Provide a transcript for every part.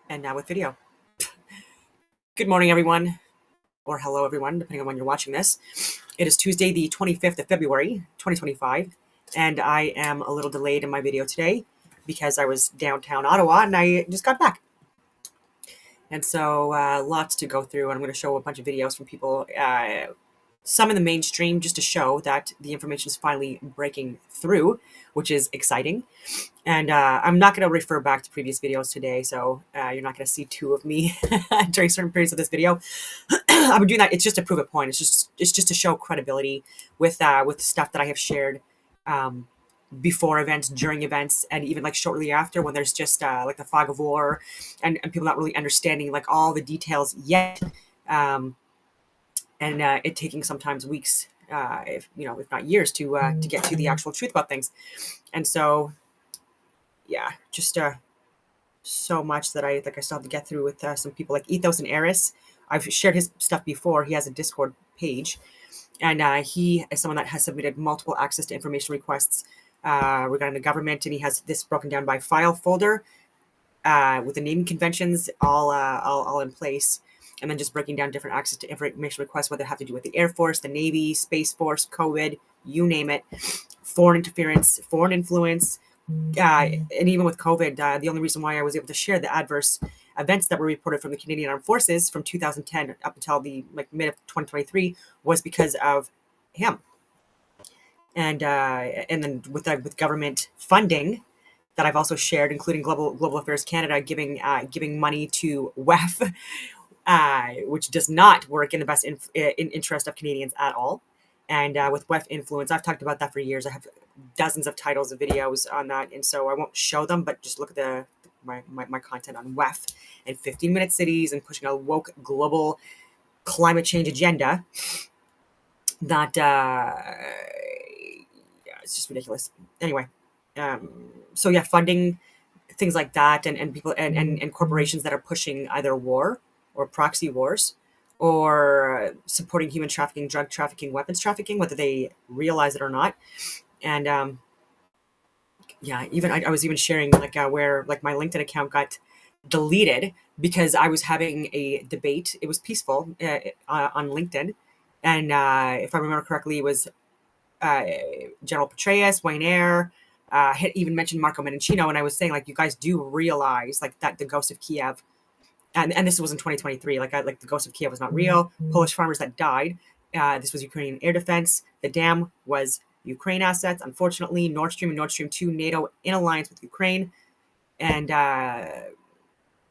And now with video. Good morning, everyone, or hello, everyone, depending on when you're watching this. It is Tuesday, the 25th of February, 2025, and I am a little delayed in my video today because I was downtown Ottawa and I just got back. And so lots to go through. I'm going to show a bunch of videos from people, some in the mainstream, just to show that the information is finally breaking through, which is exciting. And I'm not going to refer back to previous videos today, so you're not going to see two of me during certain periods of this video. I'm doing that. It's just to prove a point. It's just to show credibility with stuff that I have shared before events, during events, and even like shortly after, when there's just like the fog of war and people not really understanding like all the details yet, and it taking sometimes weeks, if not years, to get to the actual truth about things. And so yeah, just so much that I still have to get through with some people like Ethos and Eris. I've shared his stuff before. He has a Discord page, and he is someone that has submitted multiple access to information requests regarding the government, and he has this broken down by file folder with the naming conventions all in place, and then just breaking down different access to information requests, whether they have to do with the Air Force, the Navy, Space Force, COVID, you name it, foreign interference, foreign influence. And even with COVID, the only reason why I was able to share the adverse events that were reported from the Canadian Armed Forces from 2010 up until the mid of 2023 was because of him. And then with government funding that I've also shared, including Global Affairs Canada giving money to WEF, which does not work in the best in interest of Canadians at all. And with WEF influence, I've talked about that for years. I have dozens of titles of videos on that, and so I won't show them, but just look at my content on WEF and 15-minute cities and pushing a woke global climate change agenda. That it's just ridiculous. Anyway, so yeah, funding things like that, and people and corporations that are pushing either war or proxy wars, or supporting human trafficking, drug trafficking, weapons trafficking, whether they realize it or not. And yeah, even I was even sharing where like my LinkedIn account got deleted because I was having a debate. It was peaceful on LinkedIn, and if I remember correctly, it was General Petraeus, Wayne Eyre, had even mentioned Marco Menachino, and I was saying like, you guys do realize like that the ghost of Kiev. And this was in 2023. Like the ghost of Kiev was not real. Polish farmers that died. This was Ukrainian air defense. The dam was Ukraine assets. Unfortunately, Nord Stream and Nord Stream 2, NATO in alliance with Ukraine. And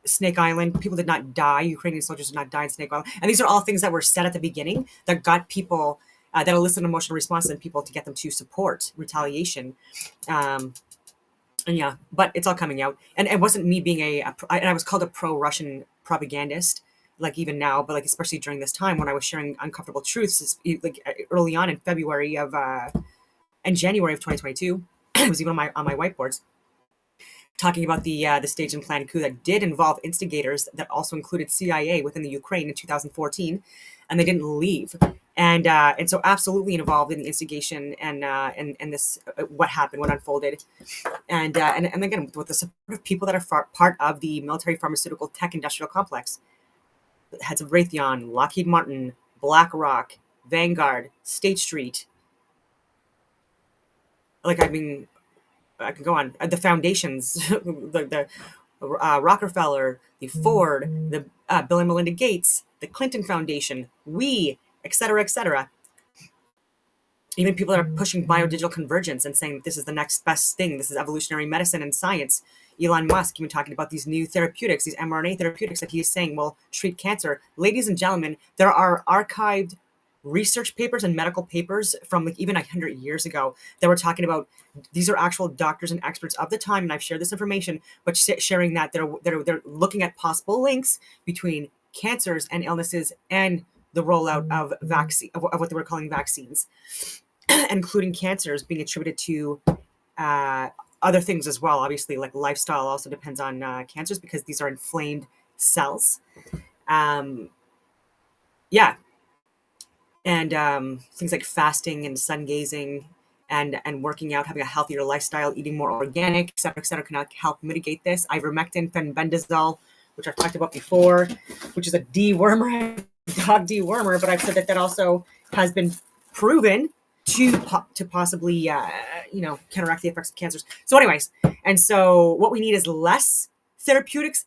Snake Island, people did not die. Ukrainian soldiers did not die in Snake Island. And these are all things that were said at the beginning that got people, that elicit emotional responses in people to get them to support retaliation. And yeah, but it's all coming out. And it wasn't me being and I was called a pro-Russian propagandist, like even now, but like especially during this time when I was sharing uncomfortable truths, like early on in February of and January of 2022, it was even on my whiteboards, talking about the staged and planned coup that did involve instigators that also included CIA within the Ukraine in 2014, and they didn't leave. And so absolutely involved in the instigation and this what happened, what unfolded, and again with the support of people that are part of the military, pharmaceutical, tech, industrial complex, heads of Raytheon, Lockheed Martin, BlackRock, Vanguard, State Street. Like I mean, I can go on. The foundations, the Rockefeller, the Ford, the Bill and Melinda Gates, the Clinton Foundation, et cetera, even people that are pushing biodigital convergence and saying that this is the next best thing. This is evolutionary medicine and science. Elon Musk even talking about these new therapeutics, these mRNA therapeutics that he's saying will treat cancer. Ladies and gentlemen, there are archived research papers and medical papers from like even 100 years ago that were talking about, these are actual doctors and experts of the time, and I've shared this information, but sharing that they're looking at possible links between cancers and illnesses and the rollout of vaccine of what they were calling vaccines, including cancers being attributed to other things as well. Obviously, like lifestyle also depends on cancers because these are inflamed cells. Yeah. And things like fasting and sun gazing and working out, having a healthier lifestyle, eating more organic, et cetera, can help mitigate this. Ivermectin, fenbendazole, which I've talked about before, which is a dewormer, dog dewormer, but I've said that also has been proven to possibly counteract the effects of cancers. So anyways, and so what we need is less therapeutics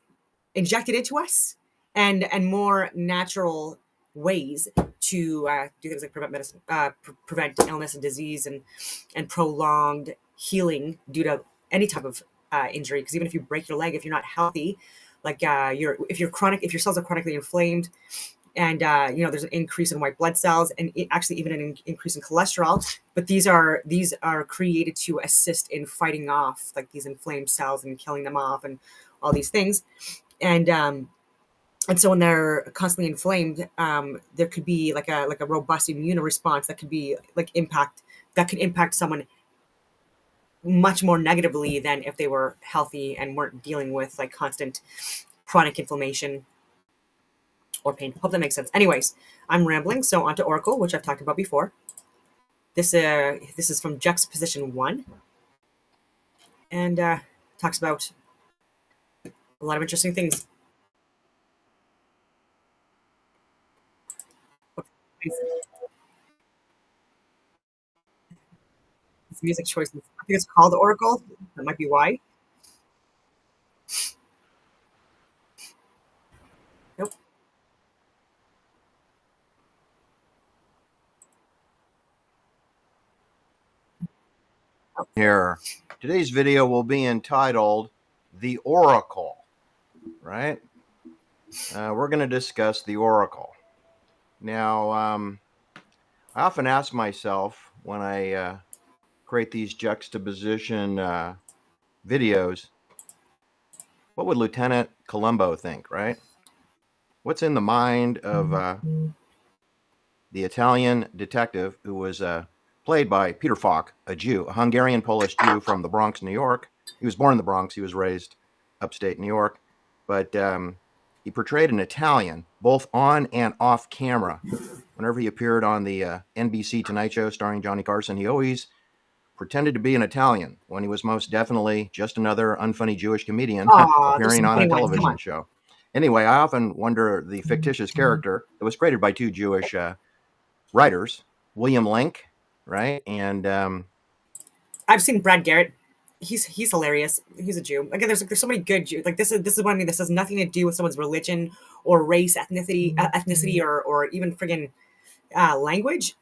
injected into us and more natural ways to do things like prevent illness and disease and prolonged healing due to any type of injury. Because even if you break your leg, if you're not healthy, like if your cells are chronically inflamed, and there's an increase in white blood cells, and actually even an increase in cholesterol. But these are created to assist in fighting off like these inflamed cells and killing them off, and all these things. And so when they're constantly inflamed, there could be like a robust immune response that could be like impact someone much more negatively than if they were healthy and weren't dealing with like constant chronic inflammation or pain. Hope that makes sense. Anyways, I'm rambling. So onto Oracle, which I've talked about before. This is from Juxtaposition 1, and talks about a lot of interesting things. It's music choices. I think it's called Oracle. That might be why. Nope. Here, today's video will be entitled The Oracle, right? We're going to discuss the Oracle. Now, I often ask myself when I create these juxtaposition videos, what would Lieutenant Columbo think, right? What's in the mind of the Italian detective who was played by Peter Falk, a Jew, a Hungarian-Polish Jew from the Bronx, New York. He was born in the Bronx. He was raised upstate New York. But he portrayed an Italian, both on and off camera. Whenever he appeared on the NBC Tonight Show starring Johnny Carson, he always pretended to be an Italian when he was most definitely just another unfunny Jewish comedian appearing on a television show. Anyway, I often wonder the fictitious character that was created by two Jewish writers, William Link, right? And I've seen Brad Garrett. He's hilarious. He's a Jew. Again, there's so many good Jews. Like this is what I mean. This has nothing to do with someone's religion or race, ethnicity, or even friggin' language.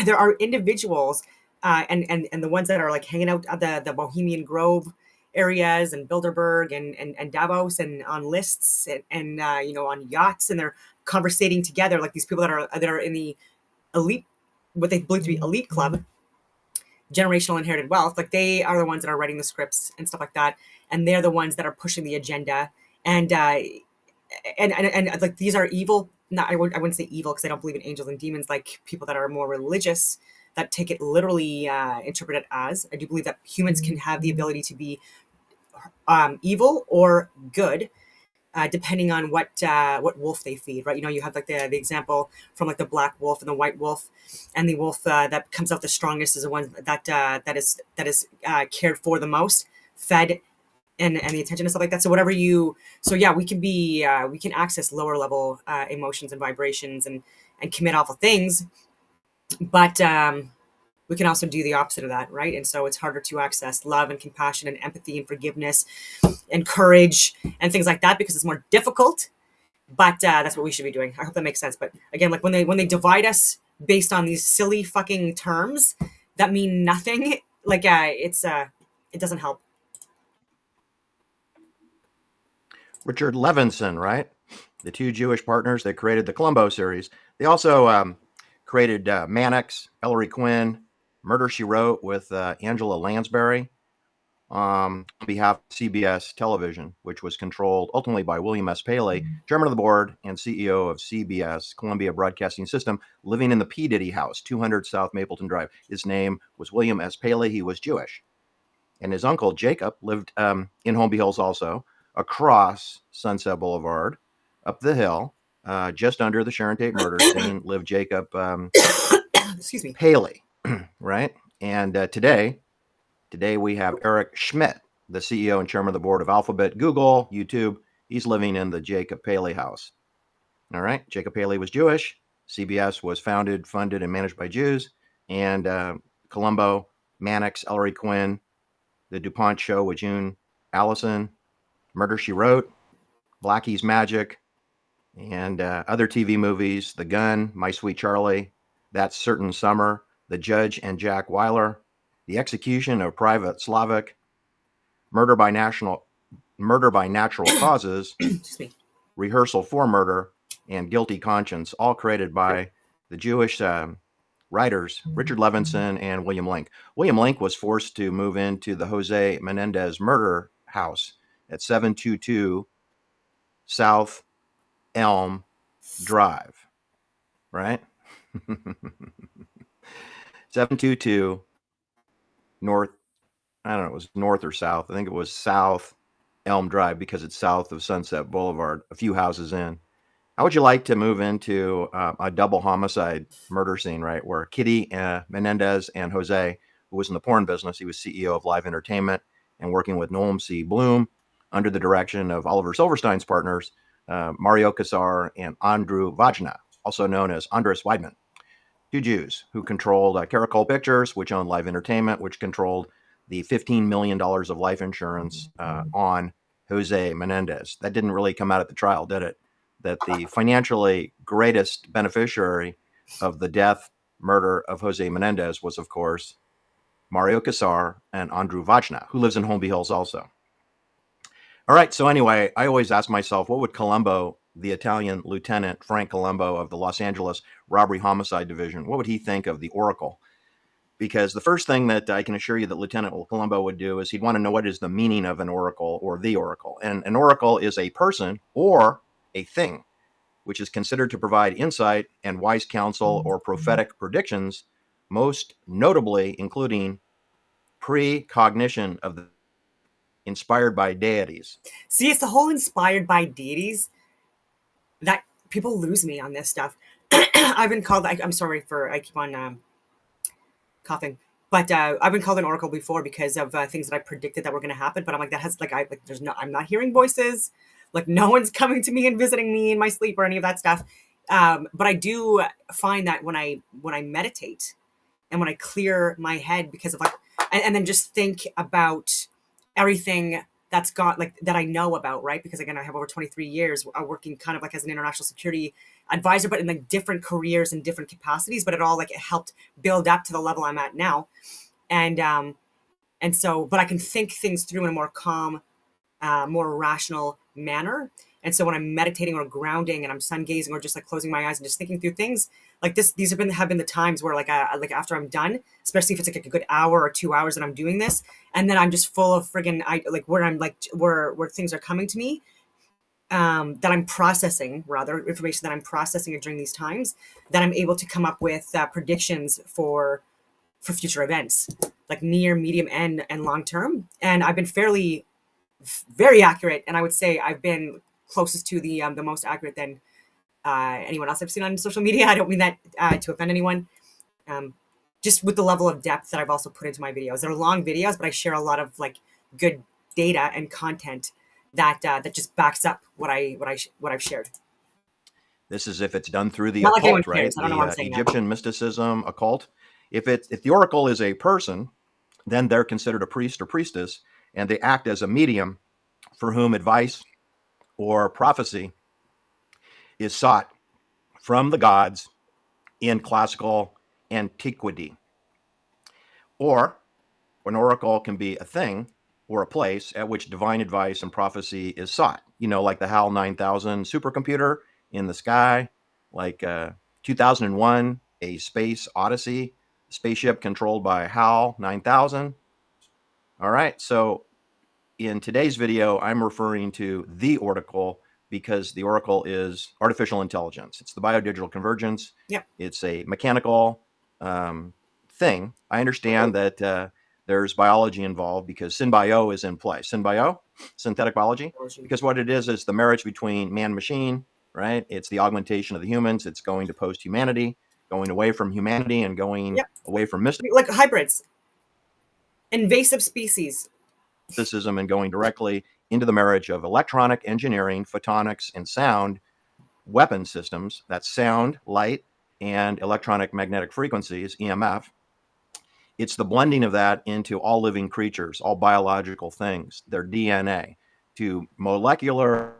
There are individuals, and the ones that are like hanging out at the Bohemian Grove areas and Bilderberg and Davos and on lists and on yachts, and they're conversating together like these people that are in the elite, what they believe to be elite club, generational inherited wealth. Like they are the ones that are writing the scripts and stuff like that, and they're the ones that are pushing the agenda. And like these are evil. Not I wouldn't say evil because I don't believe in angels and demons. Like people that are more religious that take it literally, interpret it as. I do believe that humans can have the ability to be evil or good, depending on what wolf they feed, right? You have like the example from like the black wolf and the white wolf, and the wolf that comes out the strongest is the one that is cared for the most, fed, and the attention and stuff like that. So we can access lower level emotions and vibrations and commit awful things, but we can also do the opposite of that, right? And so it's harder to access love and compassion and empathy and forgiveness and courage and things like that because it's more difficult. But that's what we should be doing. I hope that makes sense. But again, like when they divide us based on these silly fucking terms that mean nothing, like it doesn't help. Richard Levinson, right? The two Jewish partners that created the Columbo series. They also created Mannix, Ellery Quinn, Murder, She Wrote with Angela Lansbury on behalf of CBS Television, which was controlled ultimately by William S. Paley, chairman of the board and CEO of CBS, Columbia Broadcasting System, living in the P. Diddy house, 200 South Mapleton Drive. His name was William S. Paley. He was Jewish. And his uncle, Jacob, lived in Holmby Hills also, across Sunset Boulevard, up the hill, just under the Sharon Tate murder scene, lived Jacob Excuse me. Paley, right? And today we have Eric Schmidt, the CEO and chairman of the board of Alphabet, Google, YouTube, He's living in the Jacob Paley house. All right. Jacob Paley was Jewish. CBS was founded, funded, and managed by Jews. And Columbo, Mannix, Ellery Quinn, The DuPont Show with June Allison, Murder, She Wrote, Blackie's Magic, and other TV movies, The Gun, My Sweet Charlie, That Certain Summer, The Judge and Jack Weiler, The Execution of Private Slavic, Murder by Natural Causes, Rehearsal for Murder, and Guilty Conscience, all created by the Jewish writers Richard Levinson and William Link. William Link was forced to move into the Jose Menendez murder house at 722 South Elm Drive, right? 722 North, I don't know, it was north or south. I think it was South Elm Drive because it's south of Sunset Boulevard, a few houses in. How would you like to move into a double homicide murder scene, right? Where Kitty Menendez and Jose, who was in the porn business, he was CEO of Live Entertainment and working with Noam C. Bloom under the direction of Oliver Silverstein's partners, Mario Casar and Andrew Vajna, also known as Andres Weidman. Two Jews who controlled Caracol Pictures, which owned Live Entertainment, which controlled the $15 million of life insurance on Jose Menendez. That didn't really come out at the trial, did it? That the financially greatest beneficiary of the death, murder of Jose Menendez was, of course, Mario Casar and Andrew Vajna, who lives in Holmby Hills also. All right, so anyway, I always ask myself, what would Columbo, the Italian Lieutenant Frank Columbo of the Los Angeles Robbery Homicide Division, what would he think of the Oracle? Because the first thing that I can assure you that Lieutenant Columbo would do is he'd want to know what is the meaning of an oracle or the oracle. And an oracle is a person or a thing, which is considered to provide insight and wise counsel or prophetic predictions, most notably including precognition of the inspired by deities. See, it's the whole inspired by deities that people lose me on this stuff. I've been called, I'm sorry for, I keep on coughing, but I've been called an oracle before because of things that I predicted that were going to happen. But I'm like, that has I'm not hearing voices. Like no one's coming to me and visiting me in my sleep or any of that stuff. But I do find that when I meditate and when I clear my head because of and then just think about everything that's got that I know about, right? Because again, I have over 23 years working kind of like as an international security advisor, but in different careers and different capacities, but it all it helped build up to the level I'm at now. And so, but I can think things through in a more calm, more rational manner. And so when I'm meditating or grounding and I'm sun gazing or just closing my eyes and just thinking through things like this, these have been the times where after I'm done, especially if it's a good hour or 2 hours that I'm doing this, and then I'm just full of friggin' where things are coming to me, that I'm processing, rather information that I'm processing during these times, that I'm able to come up with predictions for future events, like near, medium, and long term. And I've been very accurate, and I would say I've been closest to the most accurate than anyone else I've seen on social media. I don't mean that to offend anyone. Just with the level of depth that I've also put into my videos. They're long videos, but I share a lot of good data and content that just backs up what I've shared. This is if it's done through the Not occult, like right? I don't know what I'm The saying Egyptian mysticism, occult. If the oracle is a person, then they're considered a priest or priestess, and they act as a medium for whom advice or prophecy is sought from the gods in classical antiquity. Or an oracle can be a thing or a place at which divine advice and prophecy is sought. Like the HAL 9000 supercomputer in the sky, like 2001, A Space Odyssey, spaceship controlled by HAL 9000. All right, so in today's video, I'm referring to the oracle because the oracle is artificial intelligence. It's the biodigital convergence. Yep. It's a mechanical thing. I understand that there's biology involved because synbio is in play. Synbio, synthetic biology, because what it is the marriage between man-machine, right? It's the augmentation of the humans. It's going to post-humanity, going away from humanity and going away from mysticism. Like hybrids, invasive species. And going directly into the marriage of electronic engineering, photonics, and sound weapon systems. That's sound, light, and electronic magnetic frequencies, EMF. It's the blending of that into all living creatures, all biological things, their DNA, to molecular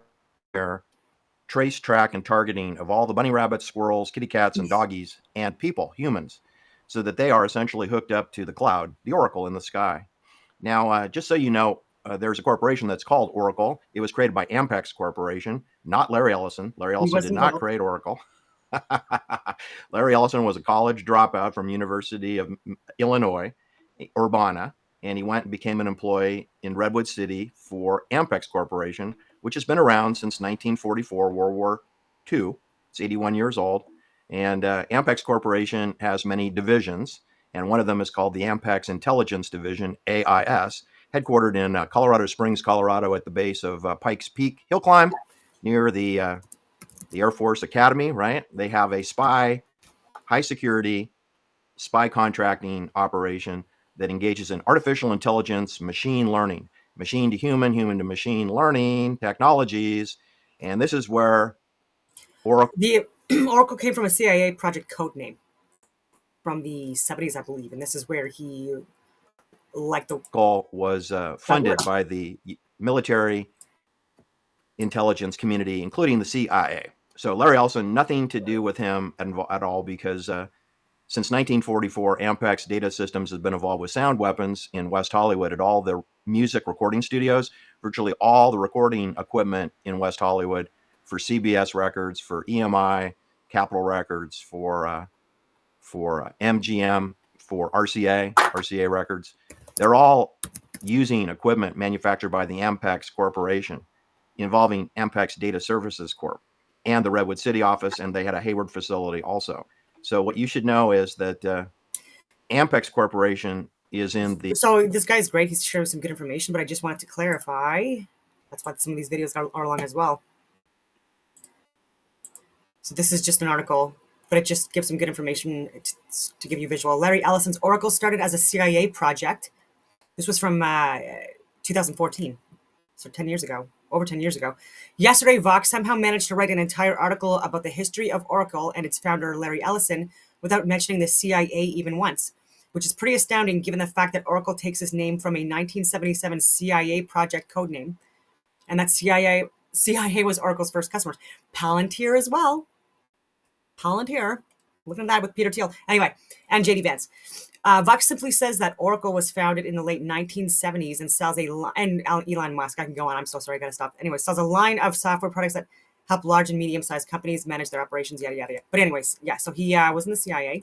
trace, track, and targeting of all the bunny rabbits, squirrels, kitty cats, and doggies, and people, humans, so that they are essentially hooked up to the cloud, the oracle in the sky. Now, just so you know, there's a corporation that's called Oracle. It was created by Ampex Corporation, not Larry Ellison. Larry Ellison did not create Oracle. Larry Ellison was a college dropout from University of Illinois, Urbana, and he went and became an employee in Redwood City for Ampex Corporation, which has been around since 1944, World War II. It's 81 years old. And Ampex Corporation has many divisions, and one of them is called the Ampex Intelligence Division, AIS, headquartered in Colorado Springs, Colorado, at the base of Pikes Peak Hill Climb near the Air Force Academy, right? They have a high security spy contracting operation that engages in artificial intelligence, machine learning, machine to human, human to machine learning technologies. And this is where The Oracle came from a CIA project code name from the 70s, I believe. And this is where he, like the Oracle was funded by the military intelligence community, including the CIA. So Larry Ellison, nothing to do with him at all, because since 1944, Ampex Data Systems has been involved with sound weapons in West Hollywood at all the music recording studios, virtually all the recording equipment in West Hollywood for CBS Records, for EMI, Capitol Records, for MGM, for RCA Records. They're all using equipment manufactured by the Ampex Corporation, involving Ampex Data Services Corp. and the Redwood City office, and they had a Hayward facility also. So what you should know is that Ampex Corporation is in the... So this guy's great. He's sharing some good information, but I just wanted to clarify. That's why some of these videos are long as well. So this is just an article, but it just gives some good information to give you visual. Larry Ellison's Oracle started as a CIA project. This was from 2014, so 10 years ago, over 10 years ago. Yesterday, Vox somehow managed to write an entire article about the history of Oracle and its founder, Larry Ellison, without mentioning the CIA even once, which is pretty astounding given the fact that Oracle takes its name from a 1977 CIA project codename, and that CIA was Oracle's first customers. Palantir as well. Palantir. Look at that with Peter Thiel. Anyway, and JD Vance. Vox simply says that Oracle was founded in the late 1970s and sells and Elon Musk, I can go on, I'm so sorry, I gotta stop. Anyway, sells a line of software products that help large and medium-sized companies manage their operations, yada, yada, yada. But anyways, yeah, so he was in the CIA.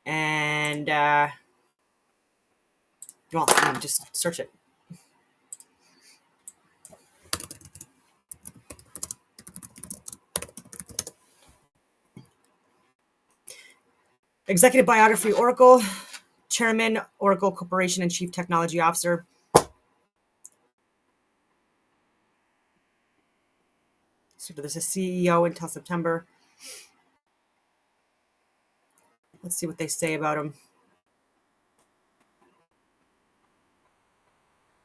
And, well, just search it. Executive biography, Oracle, Chairman, Oracle Corporation and Chief Technology Officer. So there's a CEO until September. Let's see what they say about him.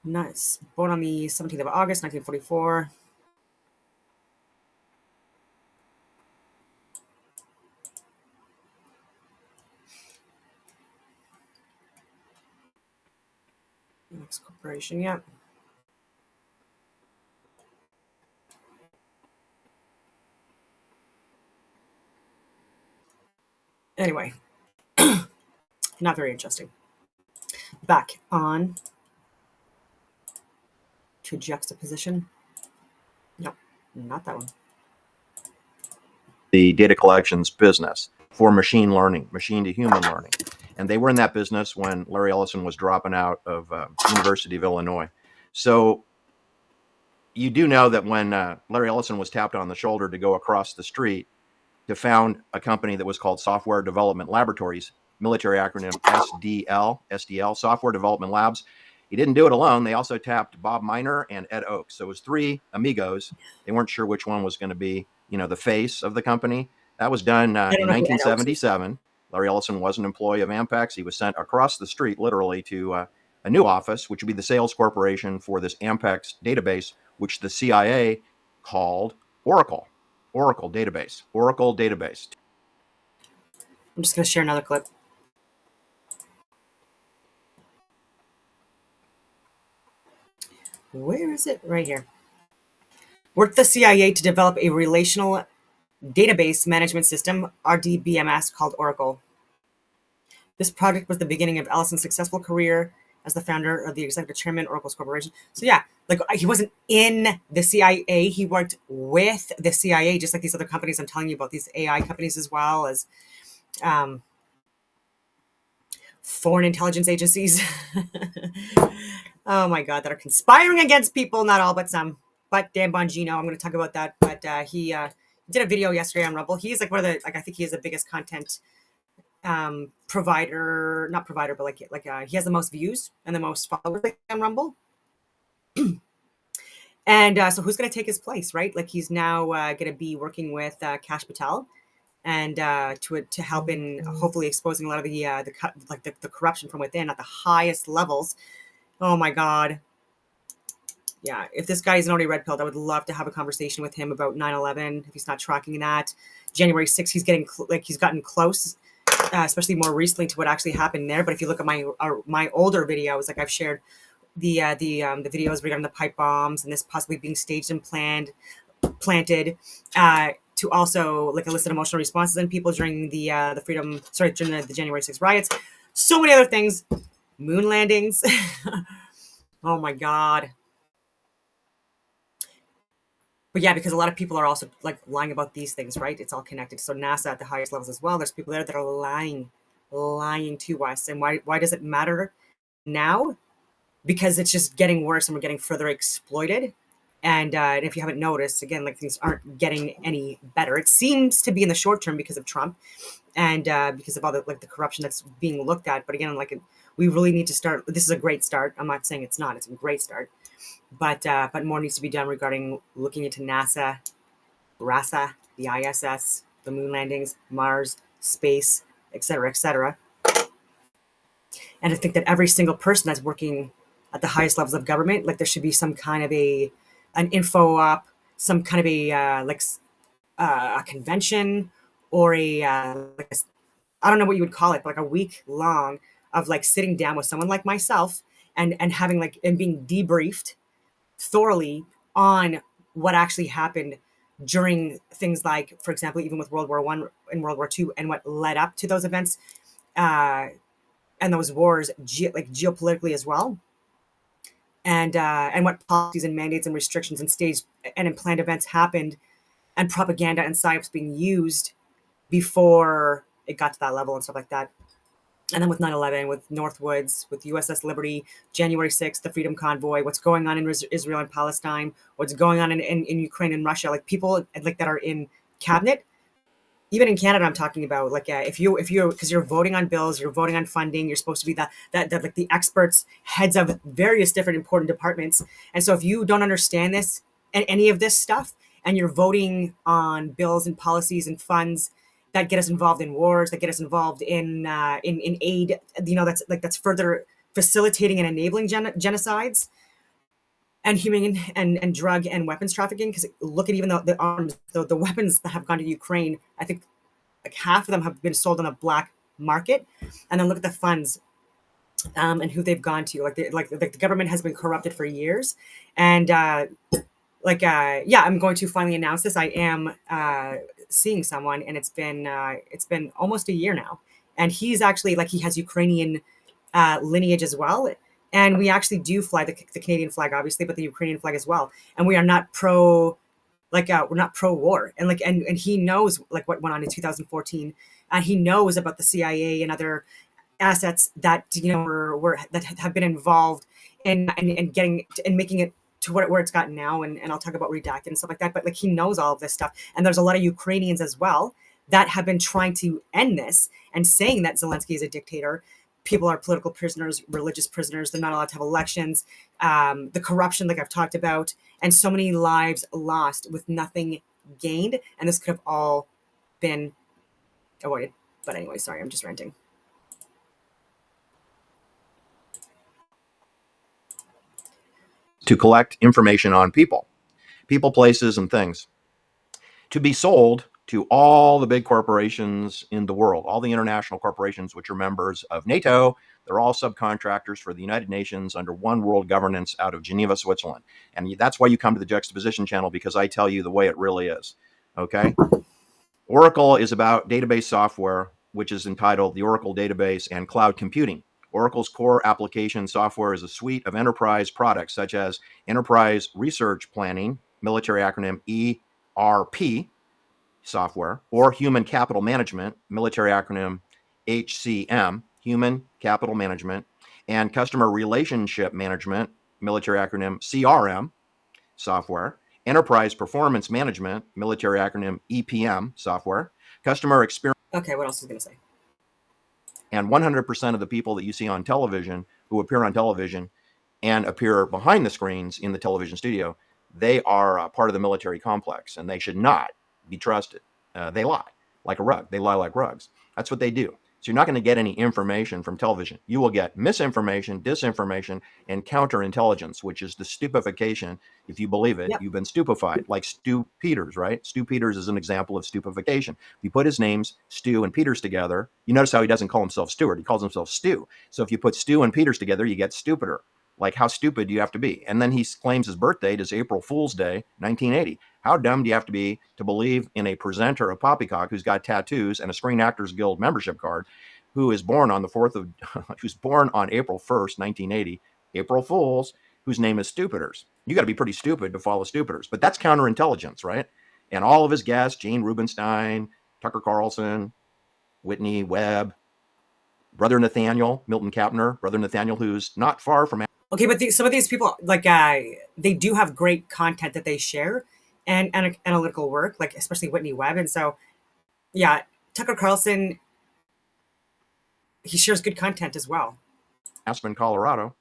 Nice. Born on the 17th of August, 1944. Next corporation, yeah. Anyway, not very interesting. Back on to juxtaposition. Nope, not that one. The data collections business for machine learning, machine to human learning. And they were in that business when Larry Ellison was dropping out of University of Illinois. So you do know that when Larry Ellison was tapped on the shoulder to go across the street to found a company that was called Software Development Laboratories, military acronym SDL, Software Development Labs, he didn't do it alone. They also tapped Bob Miner and Ed Oakes. So it was three amigos. They weren't sure which one was going to be, the face of the company. That was done in 1977. Larry Ellison was an employee of Ampex. He was sent across the street, literally, to a new office, which would be the sales corporation for this Ampex database, which the CIA called Oracle. Oracle database. Oracle database. I'm just going to share another clip. Where is it? Right here. Worked the CIA to develop a relational database management system, RDBMS, called Oracle. This project was the beginning of Ellison's successful career as the founder of the executive chairman, Oracle's corporation. So yeah, like he wasn't in the CIA. He worked with the CIA, just like these other companies I'm telling you about, these AI companies, as well as foreign intelligence agencies. Oh my God, that are conspiring against people. Not all, but some. But Dan Bongino, I'm going to talk about that. But he did a video yesterday on Rumble. He's like one of the, like, I think he is the biggest content provider, not provider, but he has the most views and the most followers on Rumble. And so who's going to take his place, right? Like he's now going to be working with Kash Patel, and to help in hopefully exposing a lot of the corruption from within at the highest levels. Oh my God. Yeah, if this guy isn't already red pilled, I would love to have a conversation with him about 9/11. If he's not tracking that, January 6th, he's getting he's gotten close, especially more recently, to what actually happened there. But if you look at my older videos, like I've shared the videos regarding the pipe bombs and this possibly being staged and planted to also like elicit emotional responses in people during the January 6th riots. So many other things, moon landings. Oh my God. But yeah, because a lot of people are also like lying about these things, right? It's all connected. So NASA at the highest levels as well. There's people there that are lying to us. And why does it matter now? Because it's just getting worse and we're getting further exploited. And if you haven't noticed, again, like things aren't getting any better. It seems to be in the short term because of Trump and because of all the corruption that's being looked at. But again, we really need to start. This is a great start. I'm not saying it's not. It's a great start. But more needs to be done regarding looking into NASA, RASA, the ISS, the moon landings, Mars, space, etc., etc. And I think that every single person that's working at the highest levels of government, like there should be some kind of an info op, some kind of a convention or I don't know what you would call it, but like a week long of like sitting down with someone like myself and having and being debriefed thoroughly on what actually happened during things like, for example, even with World War I and World War II and what led up to those events and those wars, geopolitically as well, and what policies and mandates and restrictions and staged and planned events happened, and propaganda and psyops being used before it got to that level and stuff like that. And then with 9/11, with Northwoods, with USS Liberty, January 6th, the Freedom Convoy, what's going on in Israel and Palestine, what's going on in Ukraine and Russia, like people like that are in cabinet, even in Canada, I'm talking about if you're because you're voting on bills, you're voting on funding, you're supposed to be that like the experts, heads of various different important departments. And so if you don't understand this and any of this stuff, and you're voting on bills and policies and funds that get us involved in wars, that get us involved in aid, that's further facilitating and enabling genocides and human and drug and weapons trafficking. Because look at even the arms, the weapons that have gone to Ukraine. I think like half of them have been sold on a black market, and then look at the funds and who they've gone to. The government has been corrupted for years, and I'm going to finally announce this. I am seeing someone, and it's been almost a year now, and he's actually he has Ukrainian lineage as well, and we actually do fly the Canadian flag, obviously, but the Ukrainian flag as well, and we are not we're not pro war, and and he knows what went on in 2014, and he knows about the CIA and other assets that were that have been involved in getting and making it to where it's gotten now, and I'll talk about redacted and stuff like that. But he knows all of this stuff, and there's a lot of Ukrainians as well that have been trying to end this and saying that Zelensky is a dictator. People are political prisoners, religious prisoners. They're not allowed to have elections. The corruption, like I've talked about, and so many lives lost with nothing gained. And this could have all been avoided. But anyway, sorry, I'm just ranting. to collect information on people, places, and things, to be sold to all the big corporations in the world, all the international corporations which are members of NATO. They're all subcontractors for the United Nations under one world governance out of Geneva, Switzerland. And that's why you come to the Juxtaposition channel, because I tell you the way it really is. Okay? Oracle is about database software, which is entitled the Oracle Database and Cloud Computing. Oracle's core application software is a suite of enterprise products such as Enterprise Research Planning, military acronym ERP software, or Human Capital Management, military acronym HCM, Human Capital Management, and Customer Relationship Management, military acronym CRM software, Enterprise Performance Management, military acronym EPM software, Customer Experience. Okay, what else is going to say? And 100% of the people that you see on television, who appear on television and appear behind the screens in the television studio, they are part of the military complex, and they should not be trusted. They lie like a rug. They lie like rugs. That's what they do. So you're not going to get any information from television. You will get misinformation, disinformation, and counterintelligence, which is the stupefaction. If you believe it, you've been stupefied, like Stu Peters, right? Stu Peters is an example of stupefaction. If you put his names, Stu and Peters, together, you notice how he doesn't call himself Stuart. He calls himself Stu. So if you put Stu and Peters together, you get stupider. Like, how stupid do you have to be? And then he claims his birth date is April Fool's Day, 1980. How dumb do you have to be to believe in a presenter of Poppycock who's got tattoos and a Screen Actors Guild membership card, who is born on who's born on April 1st, 1980, April Fools, whose name is Stupiders? You got to be pretty stupid to follow Stupiders. But that's counterintelligence, right? And all of his guests, Gene Rubinstein, Tucker Carlson, Whitney Webb, Brother Nathaniel, Milton Kapner, Brother Nathaniel, who's not far from... Okay, but some of these people, like, they do have great content that they share and analytical work, like especially Whitney Webb. And so, yeah, Tucker Carlson, he shares good content as well. Aspen, Colorado.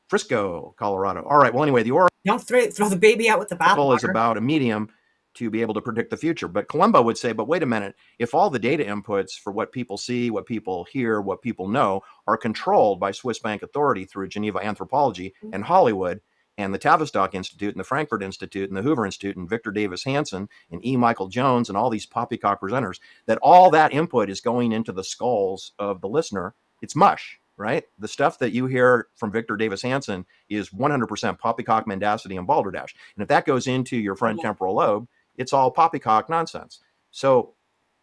Frisco, Colorado. All right, well, anyway, the Oracle... Don't throw the baby out with the bathwater. ...is about a medium to be able to predict the future. But Columbo would say, but wait a minute, if all the data inputs for what people see, what people hear, what people know are controlled by Swiss Bank Authority through Geneva Anthropology and Hollywood and the Tavistock Institute and the Frankfurt Institute and the Hoover Institute and Victor Davis Hanson and E. Michael Jones and all these poppycock presenters, that all that input is going into the skulls of the listener, it's mush, right? The stuff that you hear from Victor Davis Hanson is 100% poppycock, mendacity, and balderdash. And if that goes into your front temporal lobe, it's all poppycock nonsense. So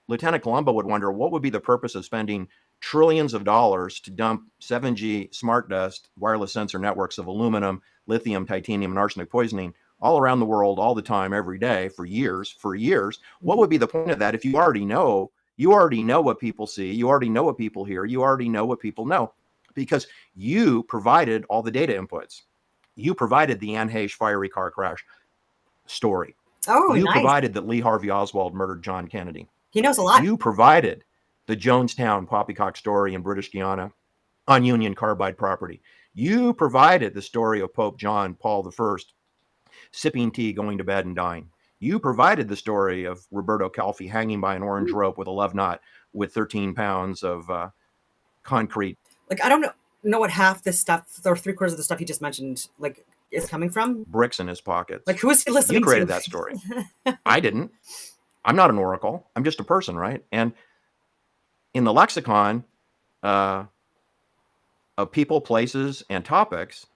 Lieutenant Columbo would wonder, what would be the purpose of spending trillions of dollars to dump 7G smart dust, wireless sensor networks of aluminum, lithium, titanium, and arsenic poisoning all around the world, all the time, every day, for years? What would be the point of that if you already know what people see, you already know what people hear, you already know what people know, because you provided all the data inputs. You provided the Anne Heche fiery car crash story. Oh, you nice. provided that Lee Harvey Oswald murdered John Kennedy. He knows a lot. You provided the Jonestown poppycock story in British Guiana on Union Carbide property. You provided the story of Pope John Paul I sipping tea, going to bed, and dying. You provided the story of Roberto Calfi hanging by an orange rope with a love knot with 13 pounds of concrete. Like, I don't know what half this stuff, or 3/4 of the stuff you just mentioned, like, is coming from. Bricks in his pockets. Like, who is he listening to? You created that story. I didn't. I'm not an oracle. I'm just a person, right? And in the lexicon of people, places, and topics,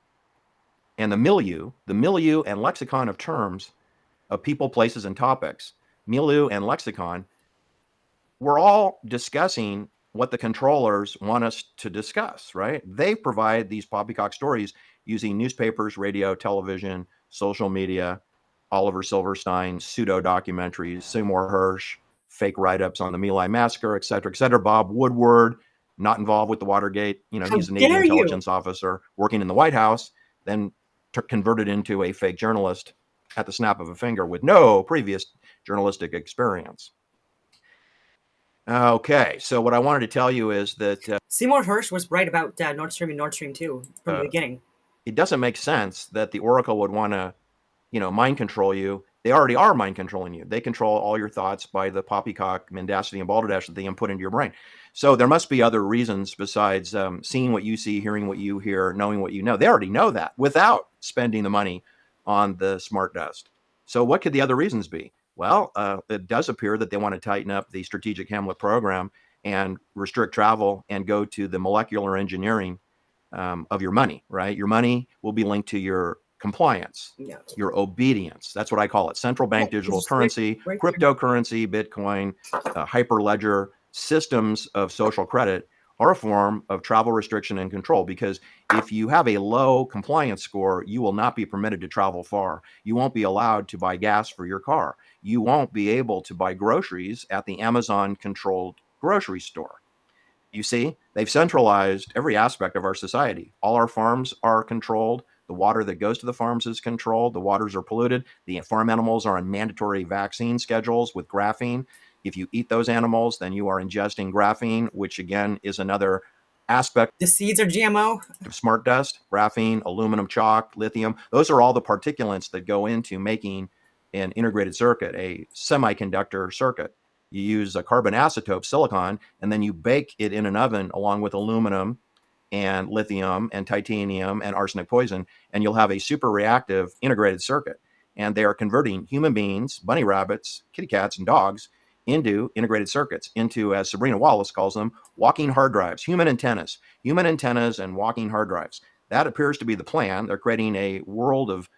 and the milieu and lexicon of terms of people, places, and topics, milieu and lexicon, we're all discussing what the controllers want us to discuss, right? They provide these poppycock stories using newspapers, radio, television, social media, Oliver Silverstein, pseudo-documentaries, Seymour Hersh, fake write-ups on the My Lai massacre, et cetera, Bob Woodward, not involved with the Watergate. He's a Navy intelligence officer working in the White House, then converted into a fake journalist at the snap of a finger with no previous journalistic experience. Okay, so what I wanted to tell you is that... Seymour Hersh was right about Nord Stream and Nord Stream 2 from the beginning. It doesn't make sense that the Oracle would want to, mind control you They already are mind controlling you. They control all your thoughts by the poppycock, mendacity, and balderdash that they input into your brain. So there must be other reasons besides seeing what you see, hearing what you hear, knowing what you know. They already know that without spending the money on the smart dust. So what could the other reasons be? Well, it does appear that they want to tighten up the strategic Hamlet program and restrict travel and go to the molecular engineering of your money, right? Your money will be linked to your compliance, Yeah. your obedience. That's what I call it. Central bank digital currency, right cryptocurrency, Bitcoin, hyperledger, systems of social credit are a form of travel restriction and control, because if you have a low compliance score, you will not be permitted to travel far. You won't be allowed to buy gas for your car. You won't be able to buy groceries at the Amazon controlled grocery store. You see, they've centralized every aspect of our society. All our farms are controlled. The water that goes to the farms is controlled. The waters are polluted. The farm animals are on mandatory vaccine schedules with graphene. If you eat those animals, then you are ingesting graphene, which again is another aspect. The seeds are GMO. Of smart dust, graphene, aluminum chalk, lithium. Those are all the particulates that go into making an integrated circuit, a semiconductor circuit. You use a carbon acetate silicon, and then you bake it in an oven along with aluminum and lithium and titanium and arsenic poison, and you'll have a super reactive integrated circuit. And they are converting human beings, bunny rabbits, kitty cats, and dogs into integrated circuits, into, as Sabrina Wallace calls them, walking hard drives, human antennas and walking hard drives. That appears to be the plan. They're creating a world of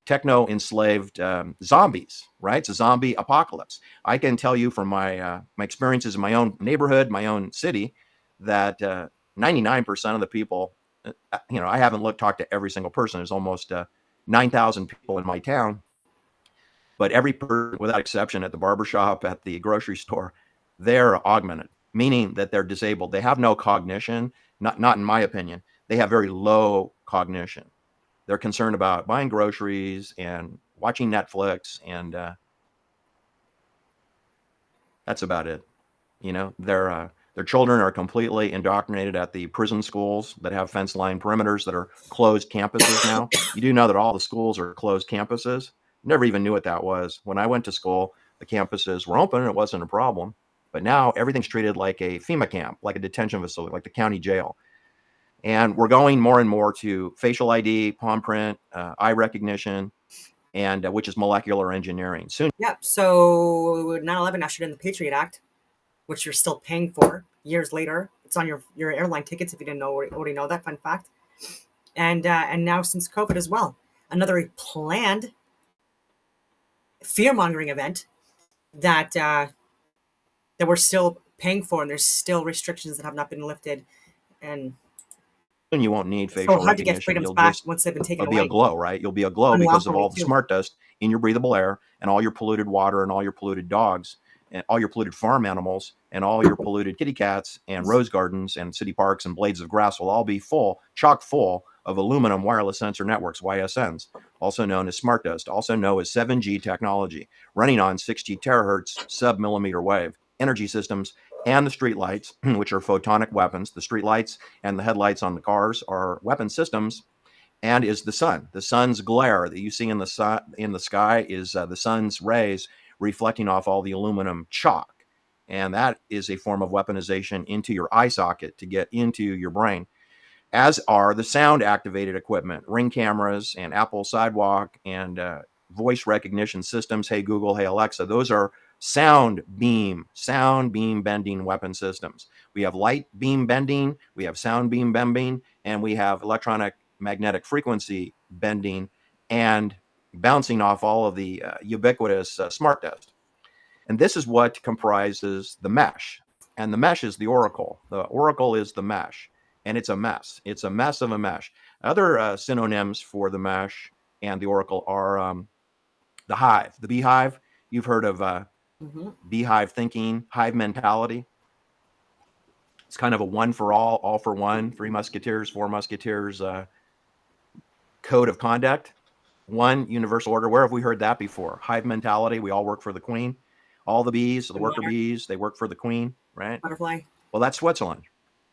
techno-enslaved zombies, right? It's a zombie apocalypse. I can tell you from my experiences in my own neighborhood, my own city, that 99% of the people, I haven't talked to every single person. There's almost 9,000 people in my town, but every person, without exception, at the barbershop, at the grocery store, they're augmented, meaning that they're disabled. They have no cognition, not in my opinion. They have very low cognition. They're concerned about buying groceries and watching Netflix, and that's about it. Their children are completely indoctrinated at the prison schools that have fence line perimeters that are closed campuses now. You do know that all the schools are closed campuses. Never even knew what that was. When I went to school, the campuses were open and it wasn't a problem. But now everything's treated like a FEMA camp, like a detention facility, like the county jail. And we're going more and more to facial ID, palm print, eye recognition, and which is molecular engineering. Soon. Yeah. So 9/11 ushered in the Patriot Act, which you're still paying for years later. It's on your airline tickets if you didn't already know that. Fun fact. And now since COVID as well, another planned fear-mongering event that we're still paying for, and there's still restrictions that have not been lifted, and You won't need it's facial so hard to get recognition. freedoms You'll back just once they've been taken It'll be away. a glow, right? You'll be a glow because of all the Unlawfully, too. smart dust in your breathable air and all your polluted water and all your polluted dogs and all your polluted farm animals and all your polluted kitty cats and rose gardens and city parks and blades of grass will all be chock full of aluminum wireless sensor networks, YSNs, also known as smart dust, also known as 7G technology, running on 60 terahertz sub-millimeter wave energy systems. And the street lights, which are photonic weapons. The street lights and the headlights on the cars are weapon systems, and is the sun. The sun's glare that you see in the sky is the sun's rays reflecting off all the aluminum chalk, and that is a form of weaponization into your eye socket to get into your brain. As are the sound activated equipment, Ring cameras and Apple Sidewalk and voice recognition systems. Hey Google, hey Alexa. Those are sound beam bending weapon systems. We have light beam bending, we have sound beam bending, and we have electronic magnetic frequency bending and bouncing off all of the ubiquitous smart dust. And this is what comprises the mesh. And the mesh is the oracle. The oracle is the mesh, and it's a mess. It's a mess of a mesh. Other synonyms for the mesh and the oracle are the hive, the beehive. You've heard of beehive thinking, hive mentality. It's kind of a one for all for one, Three Musketeers, Four Musketeers code of conduct, one universal order. Where have we heard that before? Hive mentality, we all work for the queen. All the bees, the worker bees, they work for the queen, right? Butterfly. Well, that's Switzerland.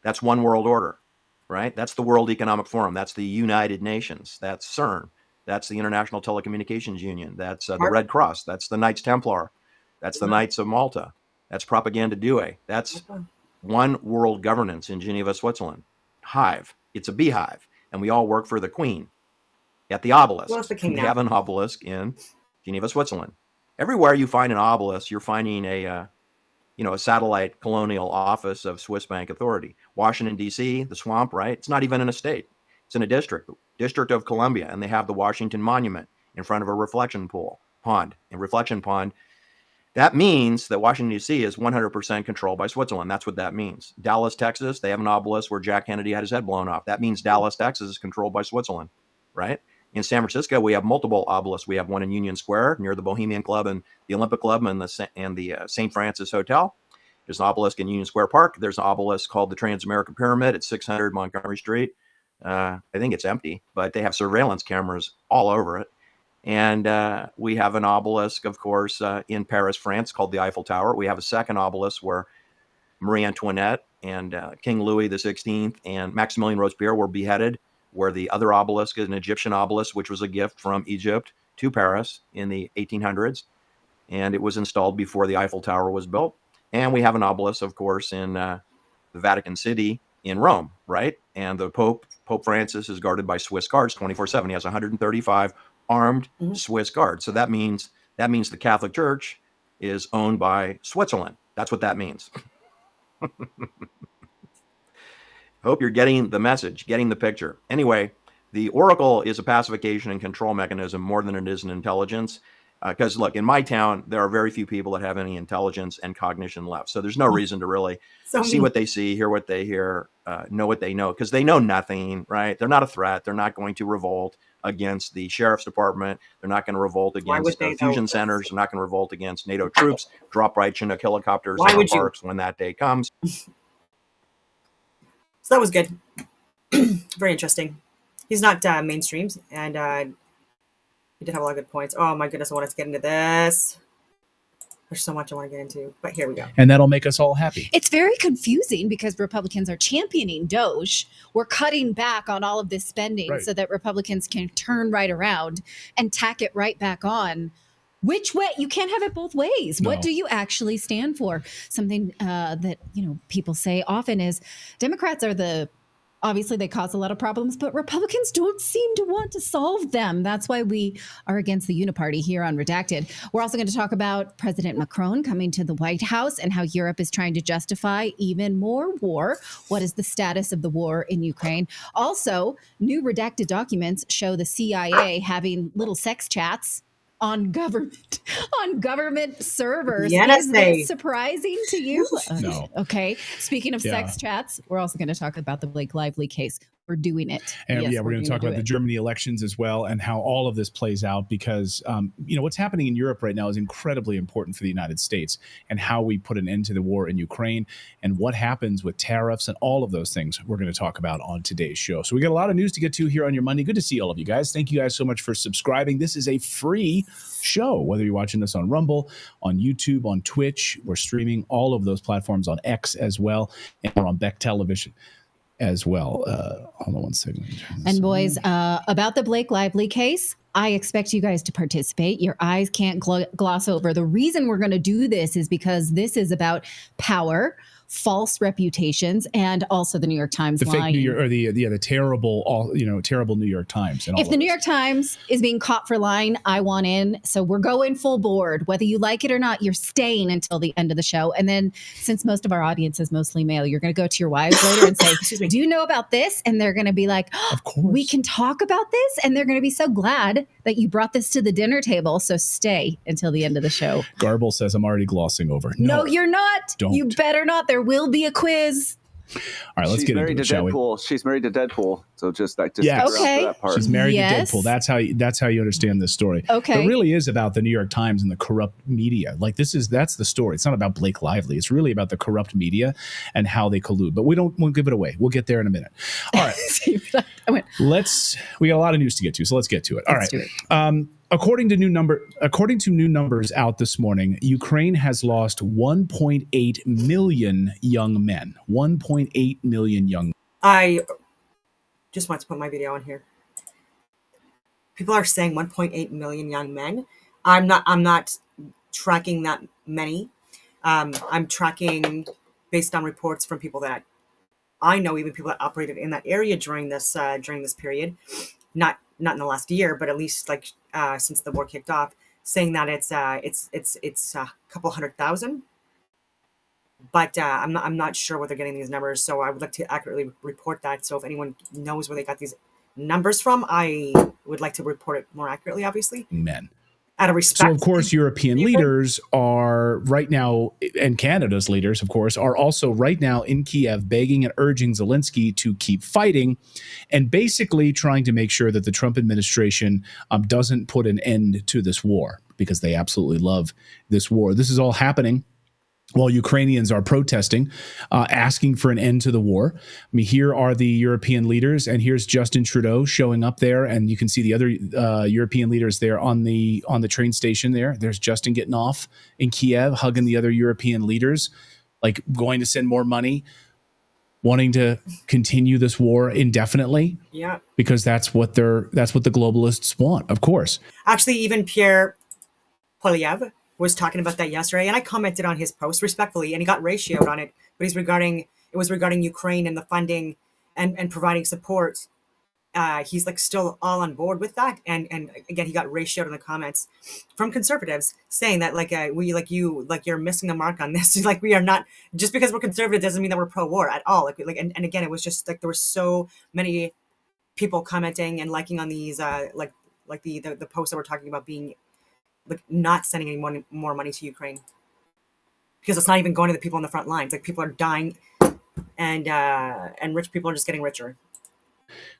That's one world order, right? That's the World Economic Forum. That's the United Nations. That's CERN. That's the International Telecommunications Union. That's the Art. Red Cross. That's the Knights Templar. That's the Knights of Malta. That's Propaganda Due. That's One World Governance in Geneva, Switzerland. Hive. It's a beehive. And we all work for the Queen at the obelisk. Well, it's the king They now. have an obelisk in Geneva, Switzerland. Everywhere you find an obelisk, you're finding a satellite colonial office of Swiss Bank Authority. Washington, D.C., the swamp, right? It's not even in a state. It's in a district, District of Columbia, and they have the Washington Monument in front of a reflection pond. That means that Washington, D.C. is 100% controlled by Switzerland. That's what that means. Dallas, Texas, they have an obelisk where Jack Kennedy had his head blown off. That means Dallas, Texas is controlled by Switzerland, right? In San Francisco, we have multiple obelisks. We have one in Union Square near the Bohemian Club and the Olympic Club and the St. Francis Hotel. There's an obelisk in Union Square Park. There's an obelisk called the Trans-American Pyramid at 600 Montgomery Street. I think it's empty, but they have surveillance cameras all over it. And we have an obelisk, of course, in Paris, France, called the Eiffel Tower. We have a second obelisk where Marie Antoinette and King Louis XVI and Maximilien Robespierre were beheaded, where the other obelisk is an Egyptian obelisk, which was a gift from Egypt to Paris in the 1800s. And it was installed before the Eiffel Tower was built. And we have an obelisk, of course, in the Vatican City in Rome, right? And the Pope Francis, is guarded by Swiss guards 24/7. He has 135 armed Swiss guards. So that means the Catholic Church is owned by Switzerland. That's what that means. Hope you're getting the message, getting the picture. Anyway, the Oracle is a pacification and control mechanism more than it is an intelligence. Because look, in my town, there are very few people that have any intelligence and cognition left. So there's no reason to really see what they see, hear what they hear, know what they know, because they know nothing, right? They're not a threat. They're not going to revolt against the sheriff's department. They're not going to revolt against fusion centers. They're not going to revolt against NATO troops, drop by Chinook helicopters in our parks when that day comes. So that was good. Very interesting. He's not mainstream, and he did have a lot of good points. Oh my goodness, I want us to get into this. There's so much I want to get into, but here we go. And that'll make us all happy. It's very confusing because Republicans are championing Doge. We're cutting back on all of this spending so that Republicans can turn right around and tack it right back on. Which way? You can't have it both ways. No. What do you actually stand for? Something that people say often is Democrats are obviously they cause a lot of problems, but Republicans don't seem to want to solve them. That's why we are against the uniparty here on Redacted. We're also going to talk about President Macron coming to the White House and how Europe is trying to justify even more war. What is the status of the war in Ukraine? Also, new redacted documents show the CIA having little sex chats on government servers. Is this surprising to you? No. Okay. Speaking of sex chats, we're also going to talk about the Blake Lively case. We're doing it. And we're going to talk about the Germany elections as well and how all of this plays out because, what's happening in Europe right now is incredibly important for the United States and how we put an end to the war in Ukraine and what happens with tariffs and all of those things we're going to talk about on today's show. So we got a lot of news to get to here on your Monday. Good to see all of you guys. Thank you guys so much for subscribing. This is a free show, whether you're watching us on Rumble, on YouTube, on Twitch. We're streaming all of those platforms on X as well and on Beck Television as well. Hold on one second. And boys, about the Blake Lively case, I expect you guys to participate. Your eyes can't gloss over. The reason we're going to do this is because this is about power, false reputations, and also the New York Times the lying. Fake New York, or the terrible New York Times. And if the New York Times is being caught for lying, I want in. So we're going full board. Whether you like it or not, you're staying until the end of the show. And then since most of our audience is mostly male, you're going to go to your wives later and say, do you know about this? And they're going to be like, of course, we can talk about this. And they're going to be so glad that you brought this to the dinner table. So stay until the end of the show. Garble says I'm already glossing over. No, you're not. Don't. You better not. There will be a quiz. All right, let's get into it, shall we? She's married to Deadpool, so just okay. For that part. She's married to Deadpool. That's how you understand this story. Okay, it really is about the New York Times and the corrupt media. Like that's the story. It's not about Blake Lively. It's really about the corrupt media and how they collude. But we'll give it away. We'll get there in a minute. All right, we got a lot of news to get to, so let's get to it. All right. According to new numbers out this morning, Ukraine has lost 1.8 million young men. 1.8 million young men. I just want to put my video on here. people are saying 1.8 million young men. I'm not tracking that many. I'm tracking based on reports from people that I know, even people that operated in that area during this period, not in the last year, but at least like since the war kicked off, saying that it's a couple 100,000. But I'm not sure where they're getting these numbers, so I would like to accurately report that. So if anyone knows where they got these numbers from, I would like to report it more accurately, obviously. Men. Out of respect. So, of course, European leaders are right now, and Canada's leaders, of course, are also right now in Kiev begging and urging Zelensky to keep fighting and basically trying to make sure that the Trump administration doesn't put an end to this war, because they absolutely love this war. This is all happening while Ukrainians are protesting, asking for an end to the war. I mean, here are the European leaders, and here's Justin Trudeau showing up there, and you can see the other European leaders there on the train station there. There's Justin getting off in Kiev, hugging the other European leaders, like going to send more money, wanting to continue this war indefinitely. Yeah. Because that's what the globalists want, of course. Actually, even Pierre Poilievre was talking about that yesterday, and I commented on his post respectfully, and he got ratioed on it. But it was regarding Ukraine and the funding and providing support. He's like still all on board with that, and again he got ratioed in the comments from conservatives saying that you're missing the mark on this. Like, we are not, just because we're conservative doesn't mean that we're pro-war at all. And again, it was just like there were so many people commenting and liking on these the posts that we're talking about being like not sending any more money to Ukraine, because it's not even going to the people on the front lines. Like, people are dying, and rich people are just getting richer.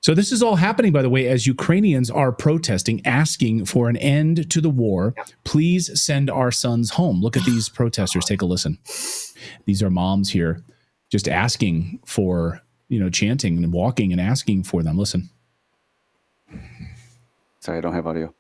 So this is all happening, by the way, as Ukrainians are protesting, asking for an end to the war. Yep. Please send our sons home. Look at these protesters. Take a listen. These are moms here just asking for, chanting and walking and asking for them. Listen. Sorry, I don't have audio.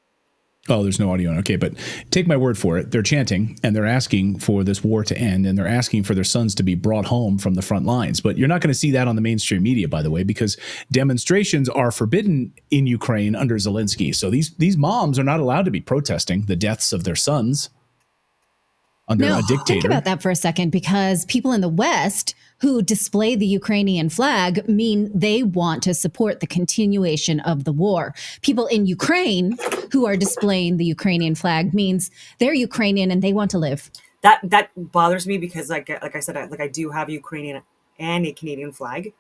Oh, there's no audio. Okay, but take my word for it. They're chanting, and they're asking for this war to end, and they're asking for their sons to be brought home from the front lines. But you're not going to see that on the mainstream media, by the way, because demonstrations are forbidden in Ukraine under Zelensky. So these moms are not allowed to be protesting the deaths of their sons under a dictator. Think about that for a second, because people in the West who display the Ukrainian flag mean they want to support the continuation of the war. People in Ukraine who are displaying the Ukrainian flag means they're Ukrainian and they want to live. That bothers me, because like I said, I do have a Ukrainian and a Canadian flag.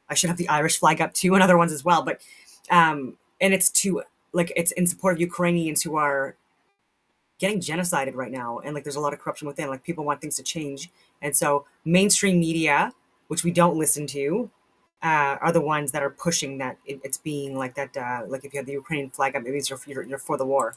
I should have the Irish flag up too, and other ones as well. But and it's it's in support of Ukrainians who are getting genocided right now, and there's a lot of corruption within. Like, people want things to change, and so mainstream media, which we don't listen to, are the ones that are pushing that it's being like that. Like, if you have the Ukrainian flag up, it means you're for the war.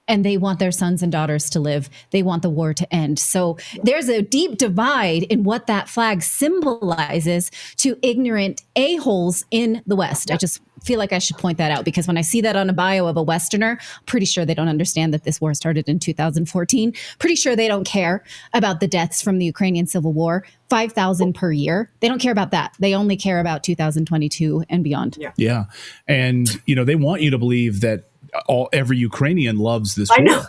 And they want their sons and daughters to live. They want the war to end. So there's a deep divide in what that flag symbolizes to ignorant a-holes in the West. I just feel like I should point that out, because when I see that on a bio of a Westerner, pretty sure they don't understand that this war started in 2014. Pretty sure they don't care about the deaths from the Ukrainian Civil War, 5,000 per year. They don't care about that. They only care about 2022 and beyond. Yeah. And, they want you to believe that every Ukrainian loves this war.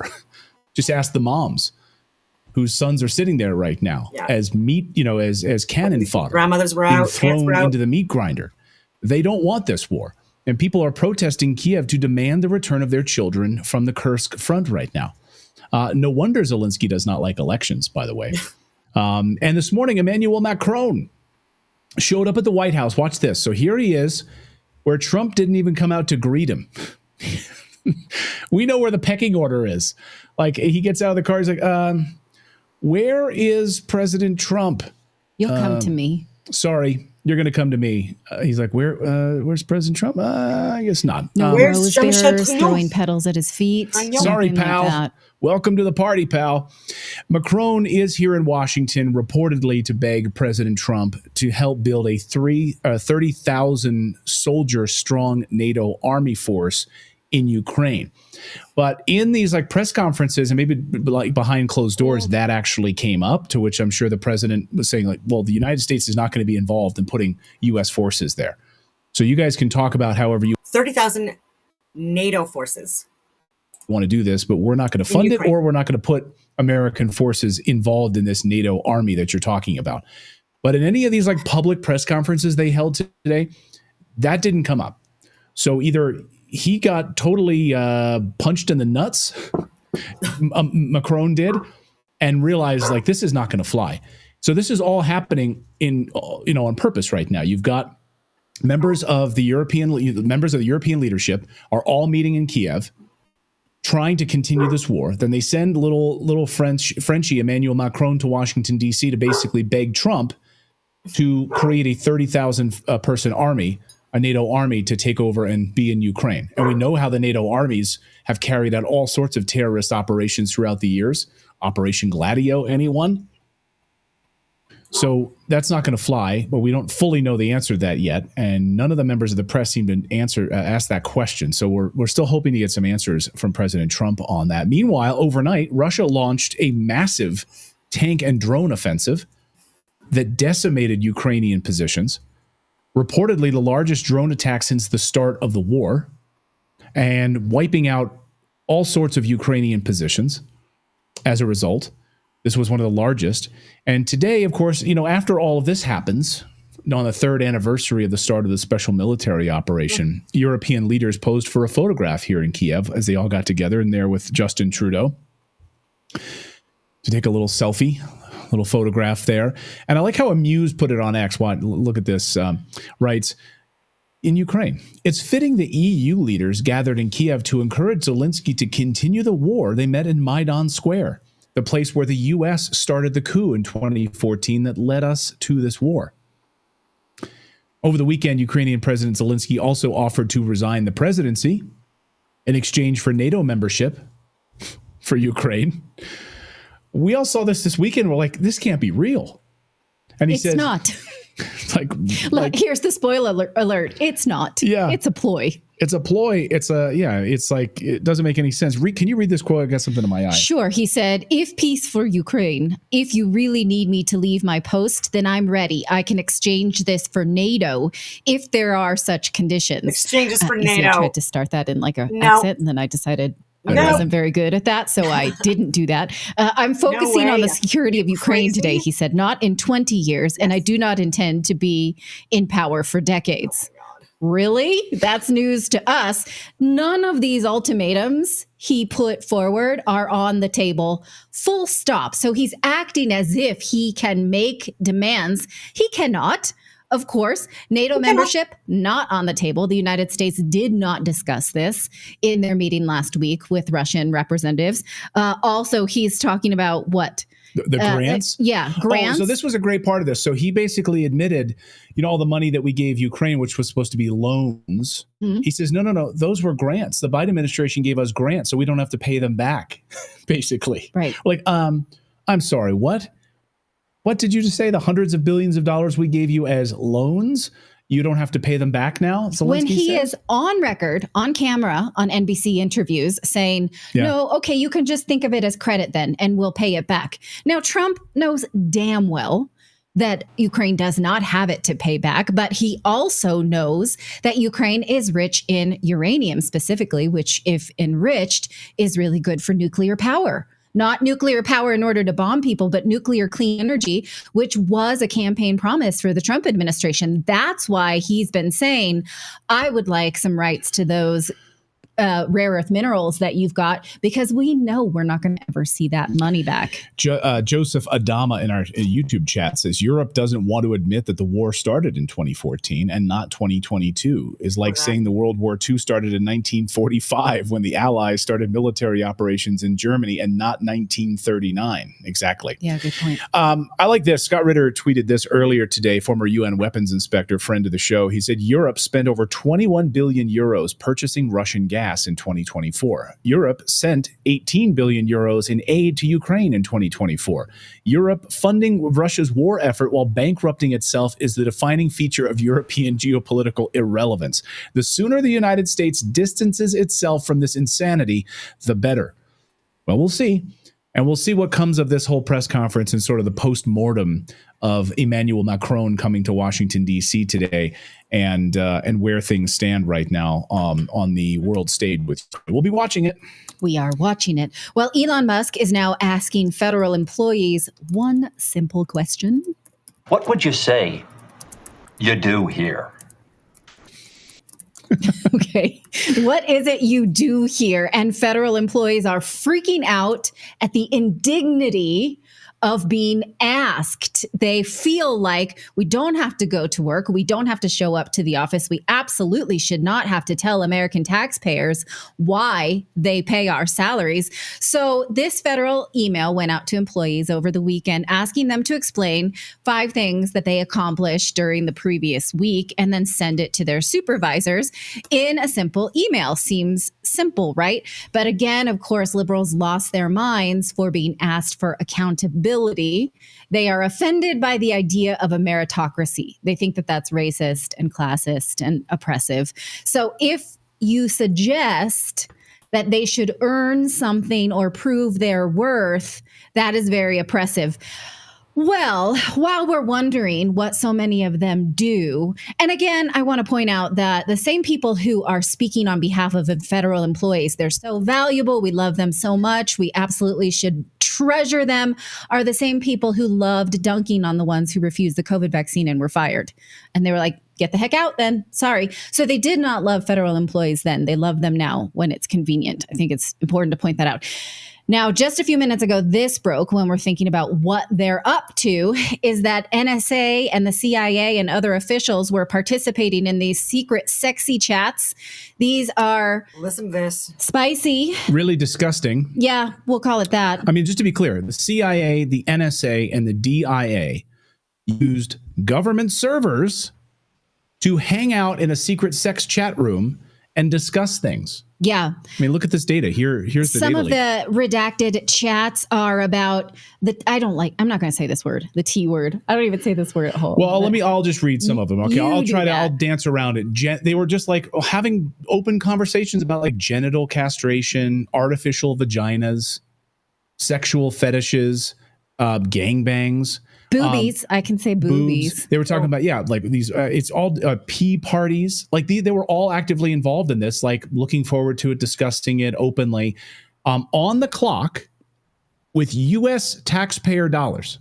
Just ask the moms whose sons are sitting there right now as meat, as cannon fodder. Grandmothers were being out, thrown out into the meat grinder. They don't want this war. And people are protesting Kiev to demand the return of their children from the Kursk front right now. No wonder Zelensky does not like elections, by the way. And this morning, Emmanuel Macron showed up at the White House. Watch this. So here he is, where Trump didn't even come out to greet him. We know where the pecking order is. Like, he gets out of the car. He's like, where is President Trump? You'll come to me. Sorry, you're going to come to me. He's like, where's President Trump? I guess not. No where's rose bearers throwing petals at his feet. Sorry, pal. Like Welcome to the party, pal. Macron is here in Washington reportedly to beg President Trump to help build a 30,000 soldier strong NATO army force in Ukraine. But in these press conferences, and maybe behind closed doors, that actually came up, to which I'm sure the president was saying well, the United States is not going to be involved in putting U.S. forces there. So you guys can talk about however you... 30,000 NATO forces. Want to do this, but we're not going to fund it, or we're not going to put American forces involved in this NATO army that you're talking about. But in any of these like public press conferences they held today, that didn't come up. So either he got totally punched in the nuts, Macron did, and realized like this is not going to fly. So this is all happening on purpose right now. You've got members of the European leadership are all meeting in Kiev, trying to continue this war. Then they send little Frenchie Emmanuel Macron to Washington, D.C. to basically beg Trump to create a 30,000 person army, a NATO army, to take over and be in Ukraine. And we know how the NATO armies have carried out all sorts of terrorist operations throughout the years. Operation Gladio, anyone? So that's not going to fly, but we don't fully know the answer to that yet. And none of the members of the press seem to ask that question. So we're still hoping to get some answers from President Trump on that. Meanwhile, overnight, Russia launched a massive tank and drone offensive that decimated Ukrainian positions, reportedly the largest drone attack since the start of the war, and wiping out all sorts of Ukrainian positions as a result. This was one of the largest. And today, of course, after all of this happens, on the third anniversary of the start of the special military operation, European leaders posed for a photograph here in Kiev as they all got together in there with Justin Trudeau to take a little selfie, little photograph there. And I like how Amuse put it on X. Look at this. Writes, in Ukraine, it's fitting the EU leaders gathered in Kiev to encourage Zelensky to continue the war they met in Maidan Square, the place where the U.S. started the coup in 2014 that led us to this war. Over the weekend, Ukrainian President Zelensky also offered to resign the presidency in exchange for NATO membership for Ukraine. We all saw this weekend. We're like, this can't be real. And he says, it's not. like here's the spoiler alert. It's not. Yeah. It's a ploy. It's a ploy. It's like, it doesn't make any sense. Can you read this quote? I got something in my eye. Sure. He said, if peace for Ukraine, if you really need me to leave my post, then I'm ready. I can exchange this for NATO if there are such conditions. Exchanges for NATO. I tried to start that in like a accent, and then I decided I wasn't very good at that, so I didn't do that. I'm focusing on the security of Ukraine today, he said, not in 20 years, and I do not intend to be in power for decades. Really? That's news to us. None of these ultimatums he put forward are on the table, full stop. So he's acting as if he can make demands. He cannot. Of course, NATO membership, not on the table. The United States did not discuss this in their meeting last week with Russian representatives. Also, he's talking about what? The grants? Grants. Oh, so this was a great part of this. So he basically admitted, all the money that we gave Ukraine, which was supposed to be loans. Mm-hmm. He says, no, those were grants. The Biden administration gave us grants, so we don't have to pay them back, basically. Right. Like, I'm sorry, what? What did you just say? The hundreds of billions of dollars we gave you as loans, you don't have to pay them back now? Zelensky when he says? is on record, on camera, on NBC interviews saying, no, okay, you can just think of it as credit then, and we'll pay it back. Now, Trump knows damn well that Ukraine does not have it to pay back, but he also knows that Ukraine is rich in uranium specifically, which, if enriched, is really good for nuclear power. Not nuclear power in order to bomb people, but nuclear clean energy, which was a campaign promise for the Trump administration. That's why he's been saying, I would like some rights to those rare earth minerals that you've got, because we know we're not going to ever see that money back. Joseph Adama in our YouTube chat says Europe doesn't want to admit that the war started in 2014 and not 2022. Is like saying the World War II started in 1945 when the Allies started military operations in Germany and not 1939. Exactly. Yeah, good point. I like this. Scott Ritter tweeted this earlier today, former UN weapons inspector, friend of the show. He said Europe spent over 21 billion euros purchasing Russian gas in 2024. Europe sent 18 billion euros in aid to Ukraine in 2024. Europe funding Russia's war effort while bankrupting itself is the defining feature of European geopolitical irrelevance. The sooner the United States distances itself from this insanity, the better. Well, we'll see. And we'll see what comes of this whole press conference and sort of the post-mortem of Emmanuel Macron coming to Washington, D.C. today and where things stand right now on the world stage. We'll be watching it. We are watching it. Well, Elon Musk is now asking federal employees one simple question. What would you say you do here? Okay. What is it you do here? And federal employees are freaking out at the indignity of being asked. They feel like we don't have to go to work. We don't have to show up to the office. We absolutely should not have to tell American taxpayers why they pay our salaries. So this federal email went out to employees over the weekend asking them to explain 5 things that they accomplished during the previous week and then send it to their supervisors in a simple email. Seems simple, right? But again, of course, liberals lost their minds for being asked for accountability. They are offended by the idea of a meritocracy. They think that that's racist and classist and oppressive. So if you suggest that they should earn something or prove their worth, that is very oppressive. Well, while we're wondering what so many of them do, and again, I want to point out that the same people who are speaking on behalf of federal employees, they're so valuable, we love them so much, we absolutely should treasure them, are the same people who loved dunking on the ones who refused the COVID vaccine and were fired. And they were like, get the heck out then. Sorry. So they did not love federal employees then. They love them now when it's convenient. I think it's important to point that out. Now, just a few minutes ago, this broke when we're thinking about what they're up to, is that NSA and the CIA and other officials were participating in these secret sexy chats. These are, listen to this, spicy. Really disgusting. Yeah, we'll call it that. I mean, just to be clear, the CIA, the NSA, and the DIA used government servers to hang out in a secret sex chat room and discuss things. Yeah. I mean, look at this data. Here's the Some data of leak. the redacted chats are about I'm not going to say this word, the T word. I don't even say this word at home. Well, I'll just read some of them. Okay. I'll dance around it. They were just like having open conversations about like genital castration, artificial vaginas, sexual fetishes, gangbangs. Boobies. I can say boobies. Boobs. They were talking about, like these, it's all pee parties. Like they were all actively involved in this, like looking forward to it, discussing it openly, on the clock with U.S. taxpayer dollars.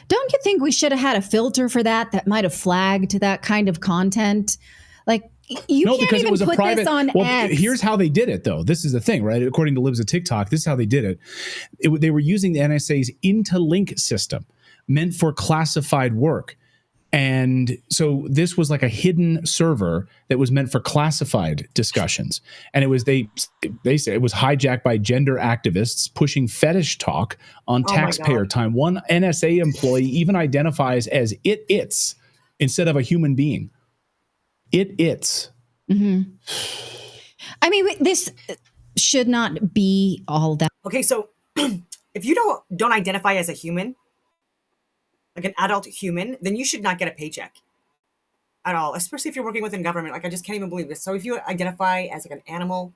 Don't you think we should have had a filter for that might have flagged that kind of content? Like, you can't even put this on X. Here's how they did it, though. This is the thing, right? According to Libs of TikTok, this is how they did it. They were using the NSA's Interlink system, meant for classified work. And so this was like a hidden server that was meant for classified discussions. And it was, they say it was hijacked by gender activists pushing fetish talk on taxpayer time. One NSA employee even identifies as it's instead of a human being. It's. Mm-hmm. I mean, this should not be all that. Okay, so if you don't identify as a human, like an adult human, then you should not get a paycheck at all, especially if you're working within government. Like, I just can't even believe this. So if you identify as like an animal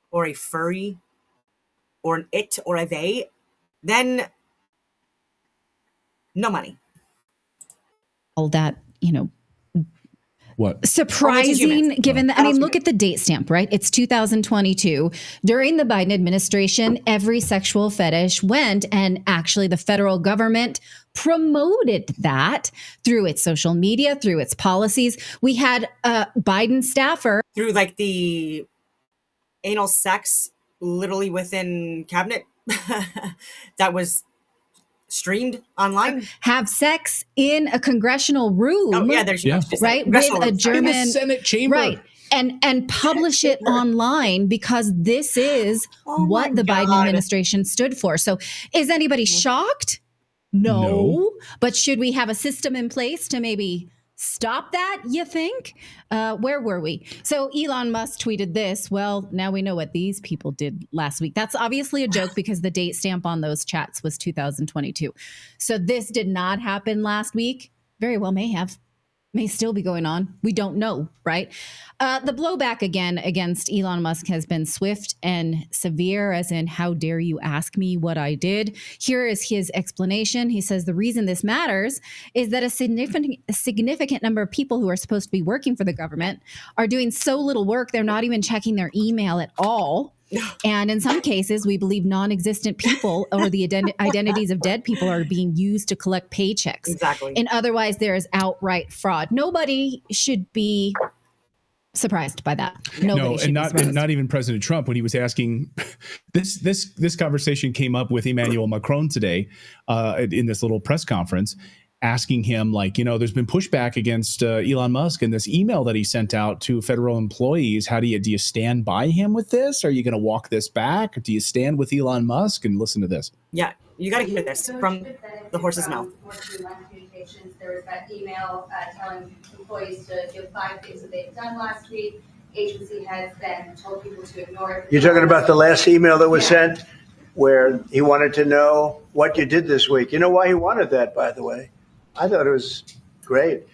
or a furry or an it or a they, then no money. All that, What? surprising given that, I mean, look at the date stamp, right? It's 2022. During the Biden administration, every sexual fetish went, and actually the federal government promoted that through its social media, through its policies. We had a Biden staffer Through like the anal sex literally within cabinet that was streamed online. have sex in a congressional room. Oh yeah, there's right, with congressional a room. German In the Senate chamber. right, and publish it online, because this is Oh what my the Biden God. administration stood for. So is anybody shocked? No. But should we have a system in place to maybe stop that, you think? Where were we? So Elon Musk tweeted this. Well, now we know what these people did last week. That's obviously a joke because the date stamp on those chats was 2022. So this did not happen last week. Very well may have. may still be going on. We don't know, right? The blowback again against Elon Musk has been swift and severe, as in, how dare you ask me what I did? Here is his explanation. He says the reason this matters is that a significant number of people who are supposed to be working for the government are doing so little work, they're not even checking their email at all. And in some cases, we believe non-existent people or the identities of dead people are being used to collect paychecks. Exactly. And otherwise, there is outright fraud. Nobody should be surprised by that. Nobody not even President Trump, when he was asking this conversation came up with Emmanuel Macron today in this little press conference, asking him, like, there's been pushback against Elon Musk and this email that he sent out to federal employees. How do you stand by him with this? Are you going to walk this back? Or do you stand with Elon Musk? And listen to this. Yeah, you got to hear this from the horse's mouth. There was that email telling employees to give 5 things that they've done last week. Agency has then told people to ignore it. You're talking about the last email that was sent where he wanted to know what you did this week. You know why he wanted that, by the way? I thought it was great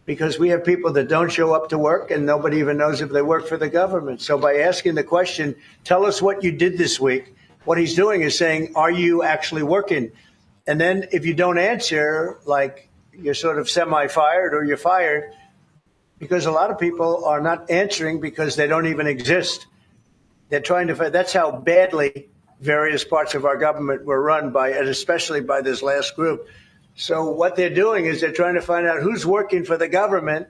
because we have people that don't show up to work and nobody even knows if they work for the government. So by asking the question, tell us what you did this week, what he's doing is saying, are you actually working? And then if you don't answer, like you're sort of semi-fired or you're fired, because a lot of people are not answering because they don't even exist. They're trying to find. That's how badly various parts of our government were run by, and especially by this last group. So what they're doing is they're trying to find out who's working for the government.